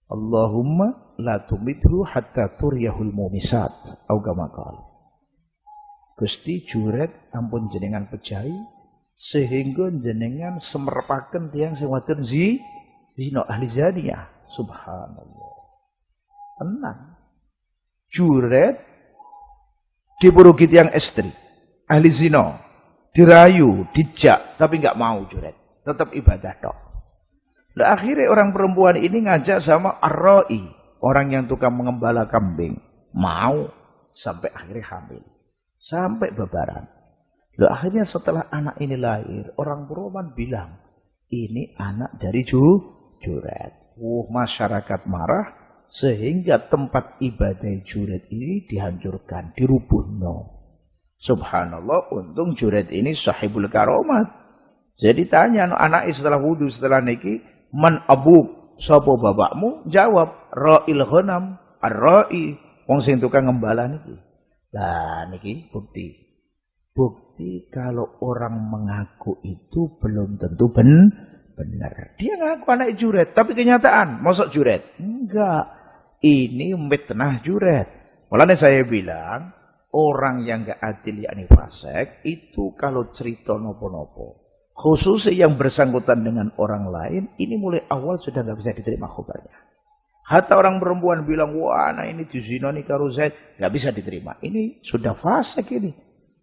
Allahumma la tumithu hatta turyahul mumisat. Au kama qala. Gusti Juret ampun jenengan pejahi sehingga jenengan semerpaken tiyang sing wadon zina ahli zaniyah. Subhanallah. Tenang. Juret diburugi tiyang istri ahli zina, dirayu, dijak tapi enggak mau Juret. Tetap ibadah tok. Lah akhirnya orang perempuan ini ngajak sama ar-ra'i, orang yang tukang mengembala kambing. Mau sampai akhirnya hamil. Sampai bebaran. Loh, akhirnya setelah anak ini lahir, orang perempuan bilang, ini anak dari Juret. Masyarakat marah, sehingga tempat ibadah Juret ini dihancurkan, dirubuhno. Subhanallah, untung Juret ini sahibul karomat. Jadi tanya anak setelah wudu, setelah niki, man abuk, sapa bapakmu? Jawab, ra'il ghanam, ar-ra'i, wong sing tukang ngembala niki. Nah, niki bukti. Bukti kalau orang mengaku itu belum tentu benar. Dia ngaku anak Juret, tapi kenyataan mosok Juret? Enggak. Ini mitnah Juret. Mulane saya bilang, orang yang enggak adil yakni fasik itu kalau cerita nopo-nopo, khususnya yang bersangkutan dengan orang lain, ini mulai awal sudah enggak bisa diterima khabarnya. Hatta orang perempuan bilang, wah anak ini dizinoni karo Zaid, nggak bisa diterima. Ini sudah fasik ini,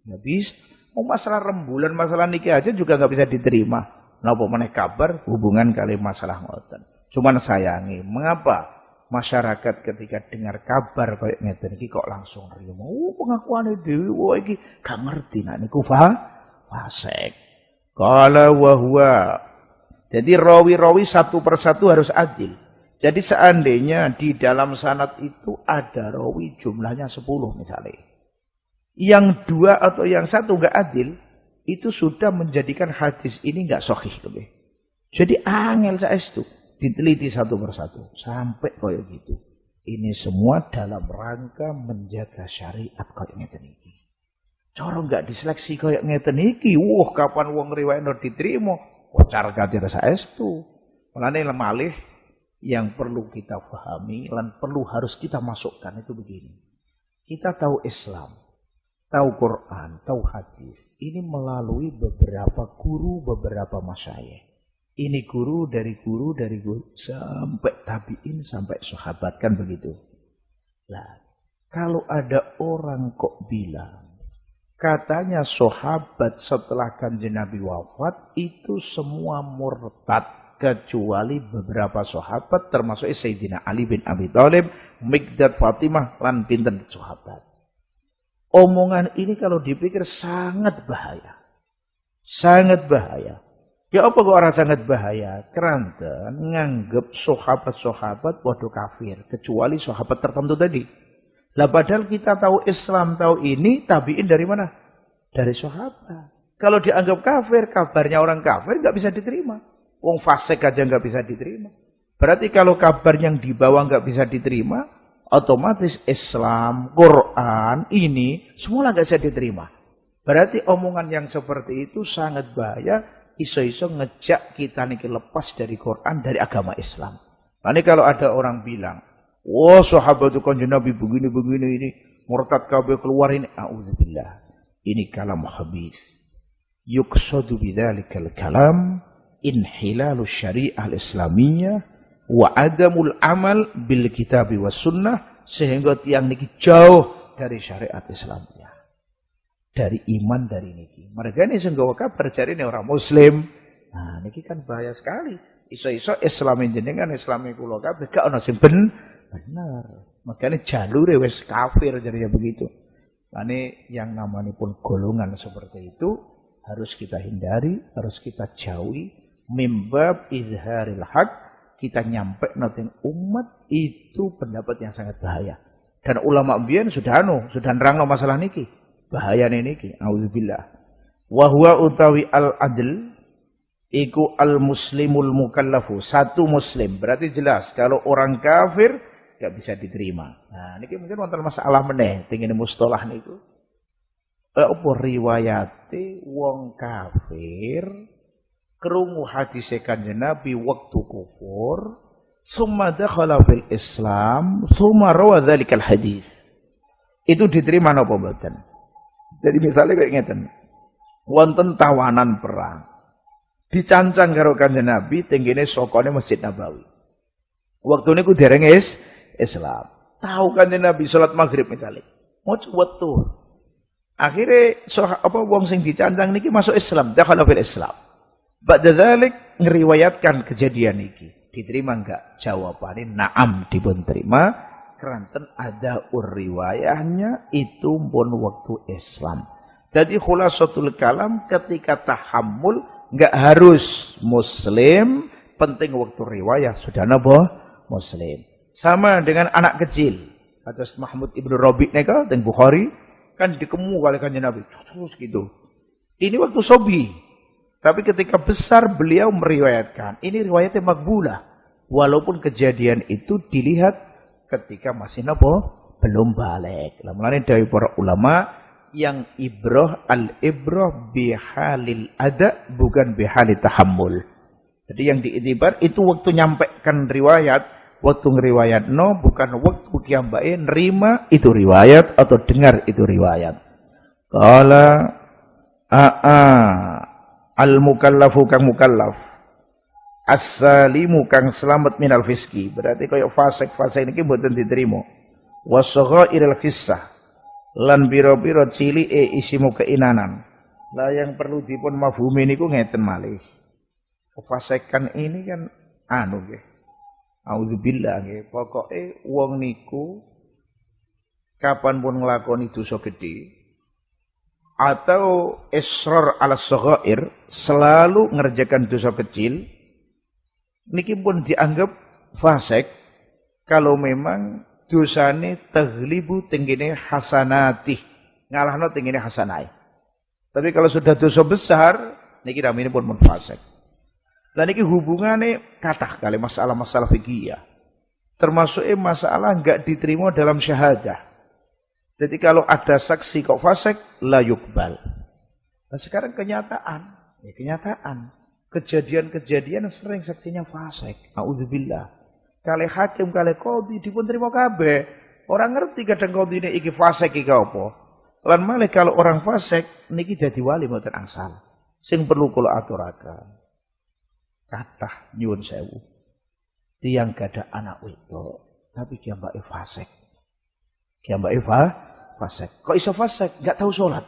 nggak bisa. Oh, masalah rembulan, masalah nikah aja juga nggak bisa diterima. Napa meneh kabar hubungan kali masalah ngoten. Cuman sayangi, mengapa masyarakat ketika dengar kabar kayak ngeten iki kok langsung rimo. Oh, pengakuane dhewe, wah iki gak ngerti nek niku fasik. Qala wa huwa. Jadi rawi-rawi satu persatu harus adil. Jadi seandainya di dalam sanad itu ada rawi jumlahnya 10 misalnya. Yang 2 atau yang 1 enggak adil, itu sudah menjadikan hadis ini enggak sahih. Jadi angel saestu diteliti satu persatu sampai kayak gitu. Ini semua dalam rangka menjaga syariat kayak ngeten iki. Cara enggak diseleksi kayak ngeten iki, wah kapan wong riwayatno diterima, kocar kacir saestu. Mulane malih yang perlu kita pahami dan perlu harus kita masukkan itu begini. Kita tahu Islam, tahu Quran, tahu hadis. Ini melalui beberapa guru, beberapa masyayikh. Ini guru, dari sampai tabi'in, sampai sahabat, kan begitu. Nah, kalau ada orang kok bilang, katanya sahabat setelah Kanjeng Nabi wafat, itu semua murtad. Kecuali beberapa sahabat termasuk Sayyidina Ali bin Abi Thalib, Miqdad, Fatimah, lan pinten sahabat. Omongan ini kalau dipikir sangat bahaya. Sangat bahaya. Ya apa kok orang sangat bahaya? Karena nganggep sahabat-sahabat waduh kafir. Kecuali sahabat tertentu tadi. Lah padahal kita tahu Islam, tahu ini, tabi'in dari mana? Dari sahabat. Kalau dianggap kafir, kabarnya orang kafir nggak bisa diterima. Wong fasik aja nggak bisa diterima. Berarti kalau kabar yang dibawa nggak bisa diterima, otomatis Islam, Quran, ini semua nggak bisa diterima. Berarti omongan yang seperti itu sangat bahaya. Iso-iso ngejak kita niki lepas dari Quran, dari agama Islam. Nanti kalau ada orang bilang, wah sahabat Kanjeng Nabi begini-begini ini, murtad kabeh keluar ini, auzubillah. Ini kalam khabith. Yuqsadu bidzalikal kalam inhilalus syariah al-islamiyah wa adamul amal bil kitabi was sunnah, sehingga tiang niki jauh dari syariat Islamnya, dari iman dari niki. Mereka ini senggawa kabar cari ini orang muslim. Nah niki kan bahaya sekali. Iso-iso Islamin jenengan, Islami kula kabeh gak ana sing bener. Makanya jalure wis kafir jadinya begitu. Ini yang namanya pun golongan seperti itu harus kita hindari, harus kita jauhi. Mimbab izharil haq, kita nyampe noting umat itu pendapat yang sangat bahaya. Dan ulama mbiyen sudah nerangno masalah niki. Bahayane niki, auzubillah. Wa huwa utawi al-adl iku al-muslimul mukallafu, satu muslim. Berarti jelas kalau orang kafir enggak bisa diterima. Nah, niki mungkin wonten masalah meneh tengene mustalah niku. Apa riwayate wong kafir krungu hadise Kanjeng Nabi waktu kufur, summa dakhala fil Islam, summa rawa dzalikal hadis. Itu diterima napa mboten? Jadi misalnya kayak ngeten. Wonten tawanan perang. Dicancang karo Kanjeng Nabi tenggene sokone Masjid Nabawi. Waktu niku dereng Islam. Tahu Kanjeng Nabi salat maghrib misalnya. Mau wetu. Akhirnya wong sing dicancang niki masuk Islam, dakhala fil Islam. Ba'da dzalik ngeriwayatkan kejadian iki. Diterima enggak? Jawabannya na'am, dipun terima. Keranten ada riwayahnya itu pun waktu Islam. Jadi khulasatul kalam ketika tahammul enggak harus muslim, penting waktu riwayah sudah napa? Muslim. Sama dengan anak kecil. Kados Mahmud Ibnu Rabi' nika teng Bukhari kan dikemu kali Kanjeng Nabi. Terus gitu. Ini waktu sobi. Tapi ketika besar beliau meriwayatkan. Ini riwayatnya makbulah. Walaupun kejadian itu dilihat ketika masih belum balik. Mulane dari para ulama yang al-ibrah bihalil ada bukan bihalit tahammul. Jadi yang diiktibar itu waktu nyampaikan riwayat, waktu ngeriwayat bukan waktu kiambae nerima itu riwayat atau dengar itu riwayat. Qala al-mukallafu kang mukallaf As-salimu kang selamat minal fiski. Berarti kaya fasik-fasik niki mboten diterima. Wasaghairil khissah. Lan biro-biro cilike isimu keinanan. Lah yang perlu dipun mafhumi niku ngeten malih. Kefasikan ini kan nggih. Auzubillah nggih. Pokoke wong niku kapan pun nglakoni dosa gedhe atau israr ala saghair, selalu ngerjakan dosa kecil, niki pun dianggap fasik kalau memang dosane taghlibu tenggene hasanati, ngalahno tenggene hasanai. Tapi kalau sudah dosa besar, niki namine pun fasik. Lah niki hubungane kathah kali masalah-masalah fikih. Termasuk masalah enggak diterima dalam syahadah. Jadi kalau ada saksi kok fasik, la yukbal. Nah sekarang kenyataan. Kejadian-kejadian sering saksinya fasik. Auzubillah. Kali hakim, kali qadhi dipun trimo kabeh. Orang ngerti kadang qadhine iki fasik iki apa. Lan malih kalau orang fasik niki dadi wali mboten angsal. Sing perlu kula aturaken. Kathah nyuwun sewu. Tiyang gadah anak wedok, tapi kiambake fasik. Kiambake fasik. Kok iso fasik? Enggak tahu sholat.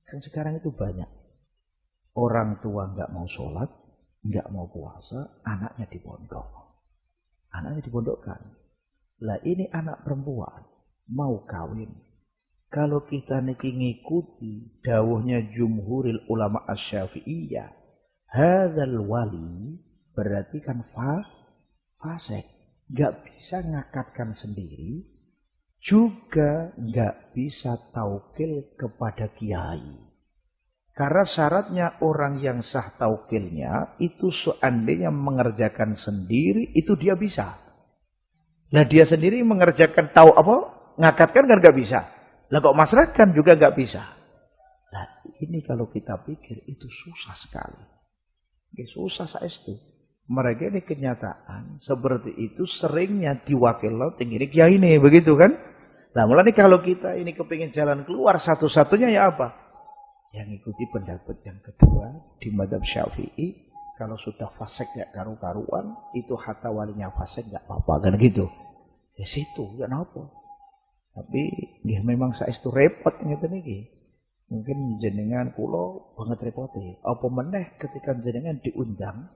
Kan sekarang itu banyak. Orang tua enggak mau sholat, enggak mau puasa, anaknya dipondok. Anaknya dipondokkan. Lah ini anak perempuan, mau kawin. Kalau kita niki ngikuti dawuhnya jumhuril ulama asy-Syafi'iyah, hadzal wali berarti kan fasik. Enggak bisa ngakatkan sendiri. Juga nggak bisa taukil kepada kiai. Karena syaratnya orang yang sah taukilnya itu seandainya mengerjakan sendiri itu dia bisa. Nah dia sendiri mengerjakan ngakatkan kan nggak bisa. Lah kok masrahkan juga nggak bisa. Nah ini kalau kita pikir itu susah sekali. Susah saestu. Mereka ini kenyataan seperti itu seringnya diwakil tinggi kiai ini begitu kan? Nah mulai kalau kita ini kepingin jalan keluar satu-satunya ya apa? Yang ikuti pendapat yang kedua di mazhab Syafi'i, kalau sudah fasik gak karu-karuan, itu hatta walinya fasik gak apa-apa kan gitu. Ya situ ya napa? Tapi ya memang saestu repot ngeten iki. Mungkin jenengan kula banget repote. Apa meneh ketika jenengan diundang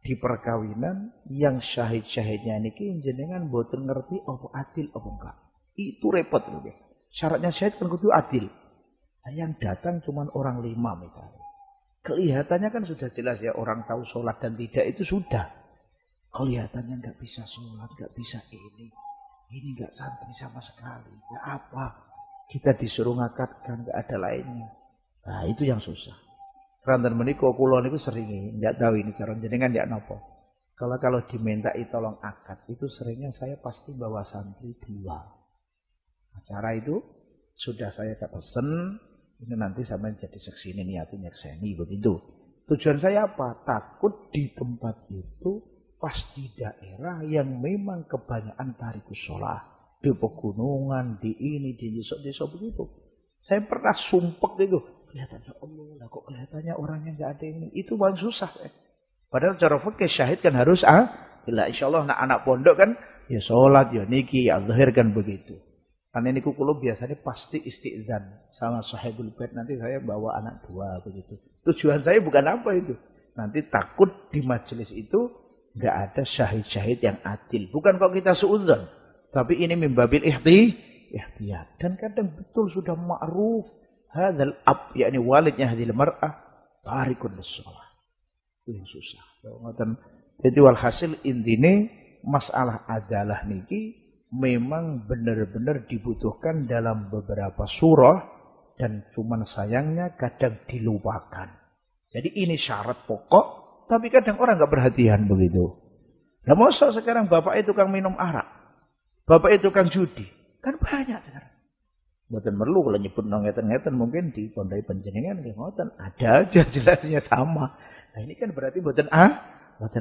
di perkawinan yang syahid-syahidnya niki jenengan mboten ngerti apa adil apa enggak. Itu repot loh. Syaratnya syahid kan kudu adil. Nah, yang datang cuma orang 5 misalnya. Kelihatannya kan sudah jelas ya orang tahu sholat dan tidak itu sudah. Kelihatannya nggak bisa sholat, nggak bisa ini nggak santri sama sekali. Ya apa? Kita disuruh ngakatkan nggak ada lainnya. Nah itu yang susah. Karena menikah kulon itu sering nggak tahu ini cara jenengan ya nopo. Kalau dimintai tolong akad itu seringnya saya pasti bawa santri 2. Acara itu sudah saya pesen, ini nanti sama jadi saksi ini niatin nyakseni begitu. Tujuan saya apa? Takut di tempat itu pas di daerah yang memang kebanyakan tarikus sholah. Di pegunungan, di ini, di desa-desa begitu. Saya pernah sumpek itu. Kelihatannya Allah, kok kelihatannya orangnya nggak ada ini. Itu paling susah. Padahal cara fikih syahid kan harus bila insya Allah anak pondok kan ya sholat, ya niki, ya zahir kan begitu. Karena ini kulo biasanya pasti isti'dzan sama sahibul bait, nanti saya bawa anak 2 begitu. Tujuan saya bukan apa itu. Nanti takut di majelis itu nggak ada syahid-syahid yang adil. Bukan kok kita suudzon, tapi ini mimbabil ihtiyat. Dan kadang betul sudah ma'ruf hadzal ab, yakni walidnya hadhil mar'ah tarikun lis-shalah. Itu yang susah. Jadi walhasil intine masalah adalah niki memang benar-benar dibutuhkan dalam beberapa surah dan cuman sayangnya kadang dilupakan. Jadi ini syarat pokok, tapi kadang orang nggak perhatian begitu. Nah masa sekarang bapak itu tukang minum arak, bapak itu tukang judi, kan banyak sekarang. Bukan perlu kalau nyebut ngeten-ngeten mungkin di pondai penjenengan ngoten ada aja jelasnya sama. Nah ini kan berarti bukan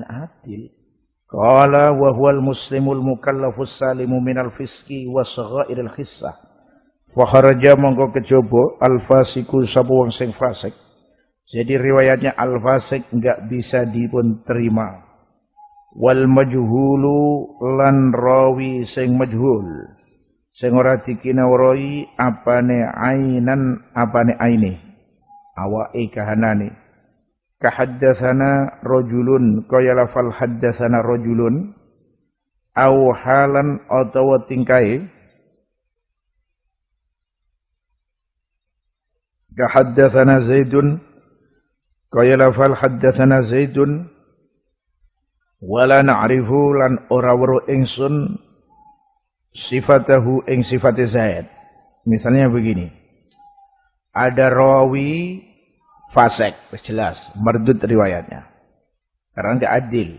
adil. Qala wa huwal muslimul mukallafus salimu minal fiski wa saghairil khissah. Wa kharaja mongko kejaba al fasiku sapa wong sing fasik. Jadi riwayatnya al-fasik enggak bisa dipun terima. Wal majhulu lan rawi sing majhul. Sing ora dikinawroi apane ainan apane aine. Awake kahanane. Kahaddatsana rajulun kaya lafal haddatsana rajulun au halan atawa tingkai. Kahaddatsana Zaidun kaya lafal haddatsana Zaidun wala na'rifu lan ora weruh ingsun sifatahu ing sifate Zaid. Misalnya begini. Ada rawi fasik, jelas mardud riwayatnya. Karena enggak adil.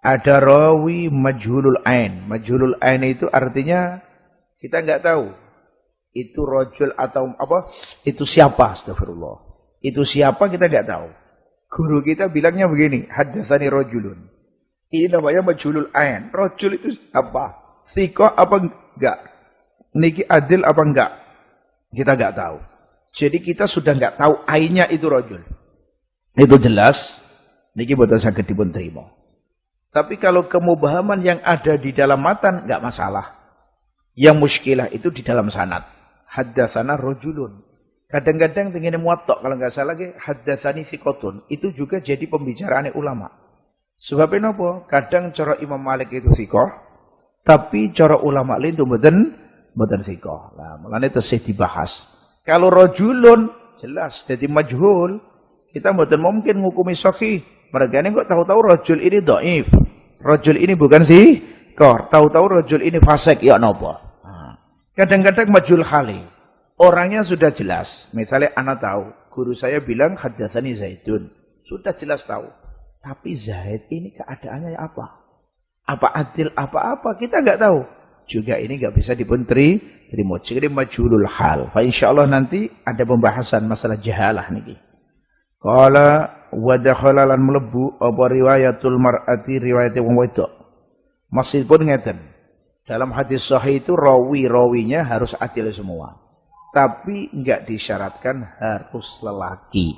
Ada rawi majhulul ain. Majhulul ain itu artinya kita enggak tahu itu rajul atau apa, itu siapa, astagfirullah. Itu siapa kita enggak tahu. Guru kita bilangnya begini, haddatsani rajulun. Ini namanya majhulul ain. Rajul itu apa? Thiqah apa enggak? Niki adil apa enggak? Kita enggak tahu. Jadi kita sudah enggak tahu ainnya itu rajul. Itu jelas. Niki boten saged dipun terima. Tapi kalau kemubahaman yang ada di dalam matan enggak masalah. Yang muskilah itu di dalam sanad. Haddatsana rajulun. Kadang-kadang dengan muwatta kalau enggak salah lagi haddatsani siqatun. Itu juga jadi pembicaraan ulama. Sebabnya apa? Kadang cara Imam Malik itu siqah, tapi cara ulama lain itu mboten siqah. Lah, mulane tesih dibahas. Kalau rajulun jelas jadi majhul, kita mboten mungkin ngukumi sahih. Mergane kok tahu-tahu rajul ini dhaif. Rajul ini bukan siqah, tahu-tahu rajul ini fasik ya napa? Kadang-kadang majhul khali. Orangnya sudah jelas. Misalnya anak tahu, guru saya bilang haddatsani Zaidun. Sudah jelas tahu. Tapi Zaid ini keadaannya apa? Apa adil, apa-apa, kita enggak tahu. Juga ini enggak bisa dipuntri, terima. Jadi majhulul hal. Fa insyaallah nanti ada pembahasan masalah jahalah niki. Qala wa dakhala lan mlebu apa riwayatul mar'ati riwayat wong wedok. Meskipun ngeten. Dalam hadis sahih itu rawi-rawinya harus adil semua. Tapi enggak disyaratkan harus lelaki.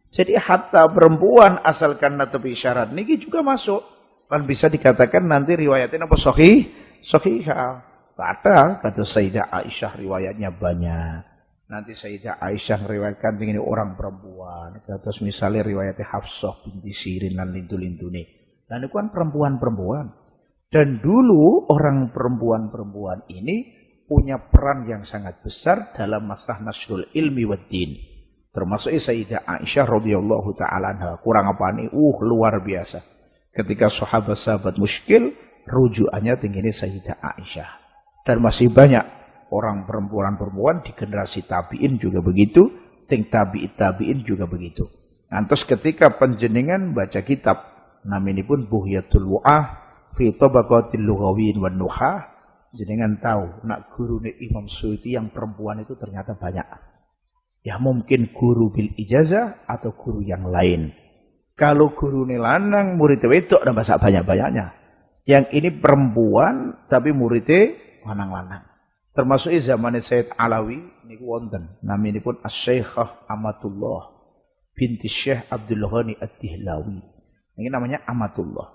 Jadi hatta perempuan asalkan natepi syarat niki juga masuk. Kan bisa dikatakan nanti riwayatnya apa sahih? Sahihah. Kata Sayyidah Aisyah riwayatnya banyak. Nanti Sayyidah Aisyah meriwayatkan dengan orang perempuan. Terus misalnya riwayatnya Hafsah binti Sirin dan lintu-lintune. Dan itu kan perempuan-perempuan. Dan dulu orang perempuan-perempuan ini punya peran yang sangat besar dalam masalah nasrul ilmi wad din. Termasuk Sayyidah Aisyah radhiyallahu taala anha. Kurang apa nih? Luar biasa. Ketika sahabat-sahabat muskil, rujukannya tinggi Sayyidah Aisyah. Dan masih banyak orang perempuan-perempuan di generasi tabi'in juga begitu, tabi'in juga begitu. Nah, terus ketika panjenengan baca kitab namanya pun Buhyatul Wu'ah fi tabaqatil lughawiyyin wan nuhah, jenengan tahu nak gurune Imam Suyuti yang perempuan itu ternyata banyak. Ya mungkin guru bil ijazah atau guru yang lain. Kalau gurune lanang muridnya wedok dan bahasa banyak-banyaknya. Yang ini perempuan tapi muridnya lanang-lanang. Termasuk zaman Sayyid Alawi niku wonten naminipun Asy-Syaikhah Amatullah binti Syekh Abdul Ghani Ad-Dihlawi. Ini namanya Amatullah.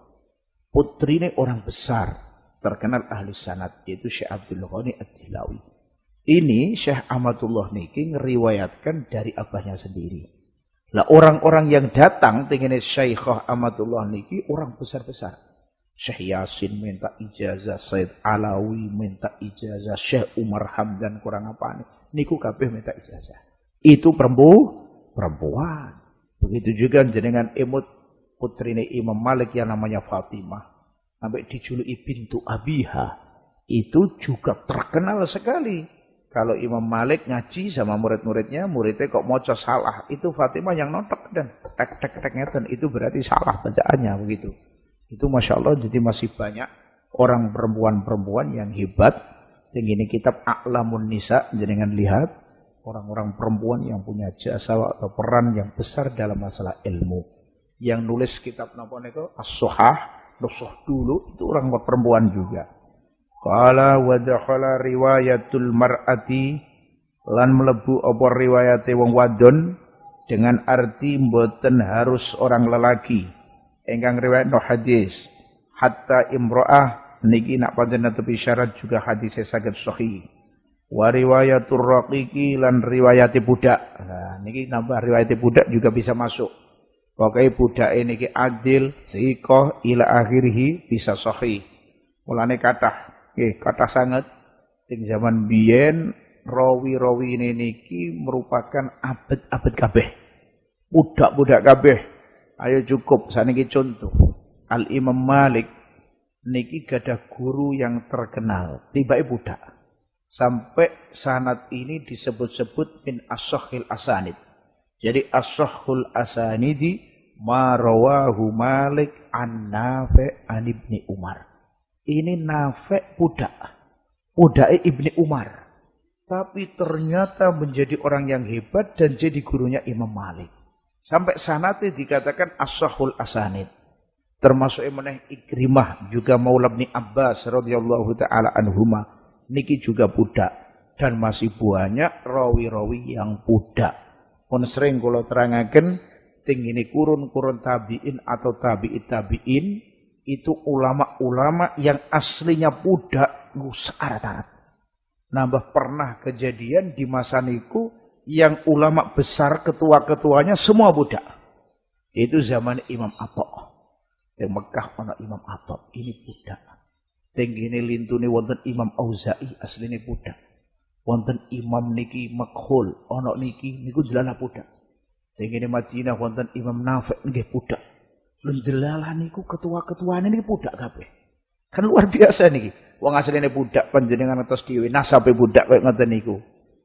Putrine orang besar terkenal ahli sanad yaitu Syekh Abdul Ghani Ad-Dihlawi. Ini Syekh Amatullah niki ngeriwayatkan dari abahnya sendiri. Lah orang-orang yang datang dengan Syaikhah Amatullah niki orang besar-besar. Syekh Yasin minta ijazah, Said Alawi minta ijazah, Syekh Umar Hamdan kurang apa nih. Niku kabeh minta ijazah. Itu perempuan. Begitu juga jenengan emut putrine Imam Malik yang namanya Fatimah. Sampai dijuluki bintu Abiha. Itu juga terkenal sekali. Kalau Imam Malik ngaji sama murid-muridnya, muridnya kok maca salah. Itu Fatimah yang notok dan tek-tek-tek ngeten. Itu berarti salah bacaannya begitu. Itu Masya Allah, jadi masih banyak orang perempuan-perempuan yang hebat. Yang ini kitab A'lamun Nisa, jenengan lihat. Orang-orang perempuan yang punya jasa atau peran yang besar dalam masalah ilmu. Yang nulis kitab napa niku As-Suhah, nusuh dulu, itu orang perempuan juga. Qala wa dakhala riwayatul mar'ati lan mlebu apa riwayate wong wadon dengan arti mboten harus orang lelaki ingkang riwayatno hadis hatta imro'ah niki nak pancen netepi syarat juga hadisnya saged sahih. Wa riwayatur raqiqi lan riwayate budak. Nah, niki nambah riwayate budak juga bisa masuk. Pokoke budake niki adil, thiqah ila akhirih bisa sahih. Mulane kathah, nggih kathah sanget sing zaman biyen rawi-rawi ini niki merupakan abad-abad kabeh. Budak-budak kabeh. Ayo cukup saniki contoh. Al-Imam Malik niki gadah guru yang terkenal, tibake budak. Sampai sanad ini disebut-sebut min as-sahhil asanid. Jadi as-sahhul asanidi ma rawahu Malik an Nafi' an Ibni Umar. Ini Nafi' budak. Budake Ibni Umar. Tapi ternyata menjadi orang yang hebat dan jadi gurunya Imam Malik. Sampai sanadnya dikatakan as-sahhul asanid. Termasuk meneh Ikrimah juga Maula Ibni Abbas radhiyallahu taala anhuma. Niki juga budak dan masih banyak rawi-rawi yang budak. Pun sering kula terangaken tinggi kurun tabi'in atau tabi'in itu ulama-ulama yang aslinya budak searah. Nambah pernah kejadian di masa niku yang ulama besar ketua-ketuanya semua budak. Itu zaman Imam Atha. Di Mekah ana Imam Atha, ini budak. Tenggine lintune wonten Imam Auza'i asline budak. Wonten Imam niki Makhul ana niki niku jelala budak. Tenggine Madinah wonten Imam Nafi' nggih budak. Lha jelala niku ketua-ketuane niki budak kabeh. Kan luar biasa niki. Wong asline budak panjenengan ngertos dhewe nasabe budak koyo ngoten niku.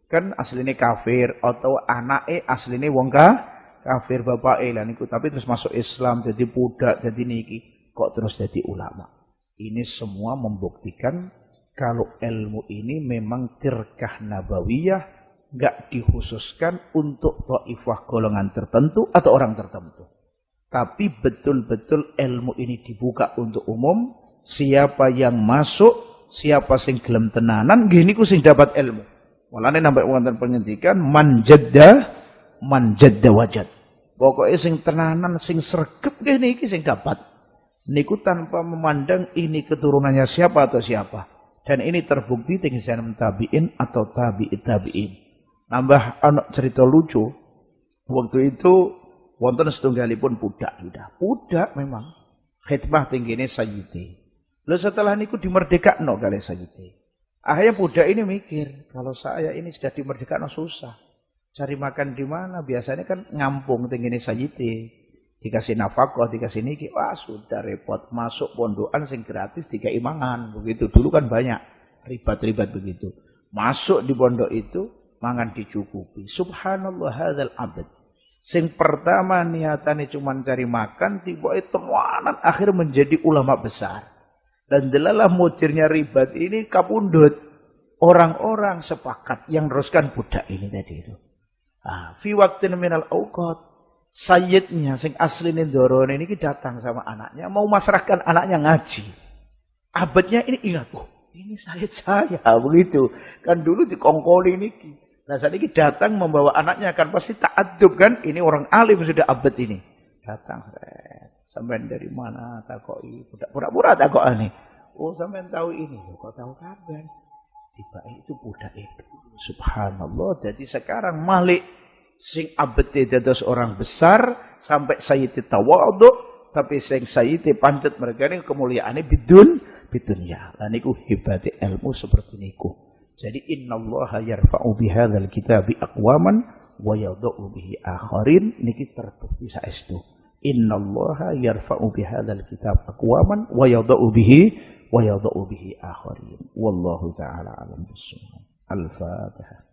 Kan asline kafir atau anake asline wong kafir bapake lah niku tapi terus masuk Islam jadi budak jadi niki kok terus jadi ulama. Ini semua membuktikan kalau ilmu ini memang tirkah nabawiyah, enggak dikhususkan untuk thaifah golongan tertentu atau orang tertentu. Tapi betul-betul ilmu ini dibuka untuk umum, siapa yang masuk, siapa sing gelem tenanan, nggih niku sing dapat ilmu. Mulane nambah wonten pengendikan man jadda wajad. Pokoke sing tenanan, sing sregep nggih niki sing dapat. Niku tanpa memandang ini keturunannya siapa atau siapa. Dan ini terbukti dengan zaman tabi'in atau tabi'in. Nambah anak cerita lucu. Waktu itu wonten setunggalipun budak. Budak memang. Khidmah tinggine Sayyidi. Lalu setelah niku dimerdekakno kali Sayyidi. Akhirnya budak ini mikir, kalau saya ini sudah dimerdekakno susah. Cari makan di mana? Biasanya kan ngampung tinggine Sayyidi. Dikasih nafkah, dikasih niki, wah sudah repot. Masuk pondokan sing gratis dikai mangan. Begitu, dulu kan banyak ribat-ribat begitu. Masuk di pondok itu, mangan dicukupi. Subhanallah hadzal abad. Sing pertama niatannya cuma cari makan, tiba-tiba temuanan akhir menjadi ulama besar. Dan delalah mudirnya ribat ini kapundut. Orang-orang sepakat yang teruskan budak ini tadi itu. Fi waqtin minal awqat. Sayyidnya sing asline ndorone niki datang sama anaknya mau masrahkan anaknya ngaji. Abadnya ini ingat, oh ini sayyid saya begitu. Kan dulu dikongkoli niki. Nah saat ini datang membawa anaknya kan pasti ta'addub kan. Ini orang alim sudah abad ini. Datang, sampean dari mana takoki? Pura-pura takokane. Oh sampean tahu ini. Kok tahu kabar? Tiba itu budak itu. Subhanallah. Jadi sekarang Malik sing abete dados orang besar sampai Sayyidi tawadhu tapi sing Sayyidi pancet mereka ini kemuliaane bidunya. Lan niku hebate ilmu seperti niku. Jadi innallaha yarfa'u bihadzal kitabi aqwaman wa yadh'u bihi akharin niki terbukti saestu. Innallaha yarfa'u bihadzal kitab aqwaman wa yadh'u bihi akharin. Wallahu taala alam bissawab. Al-Fatihah.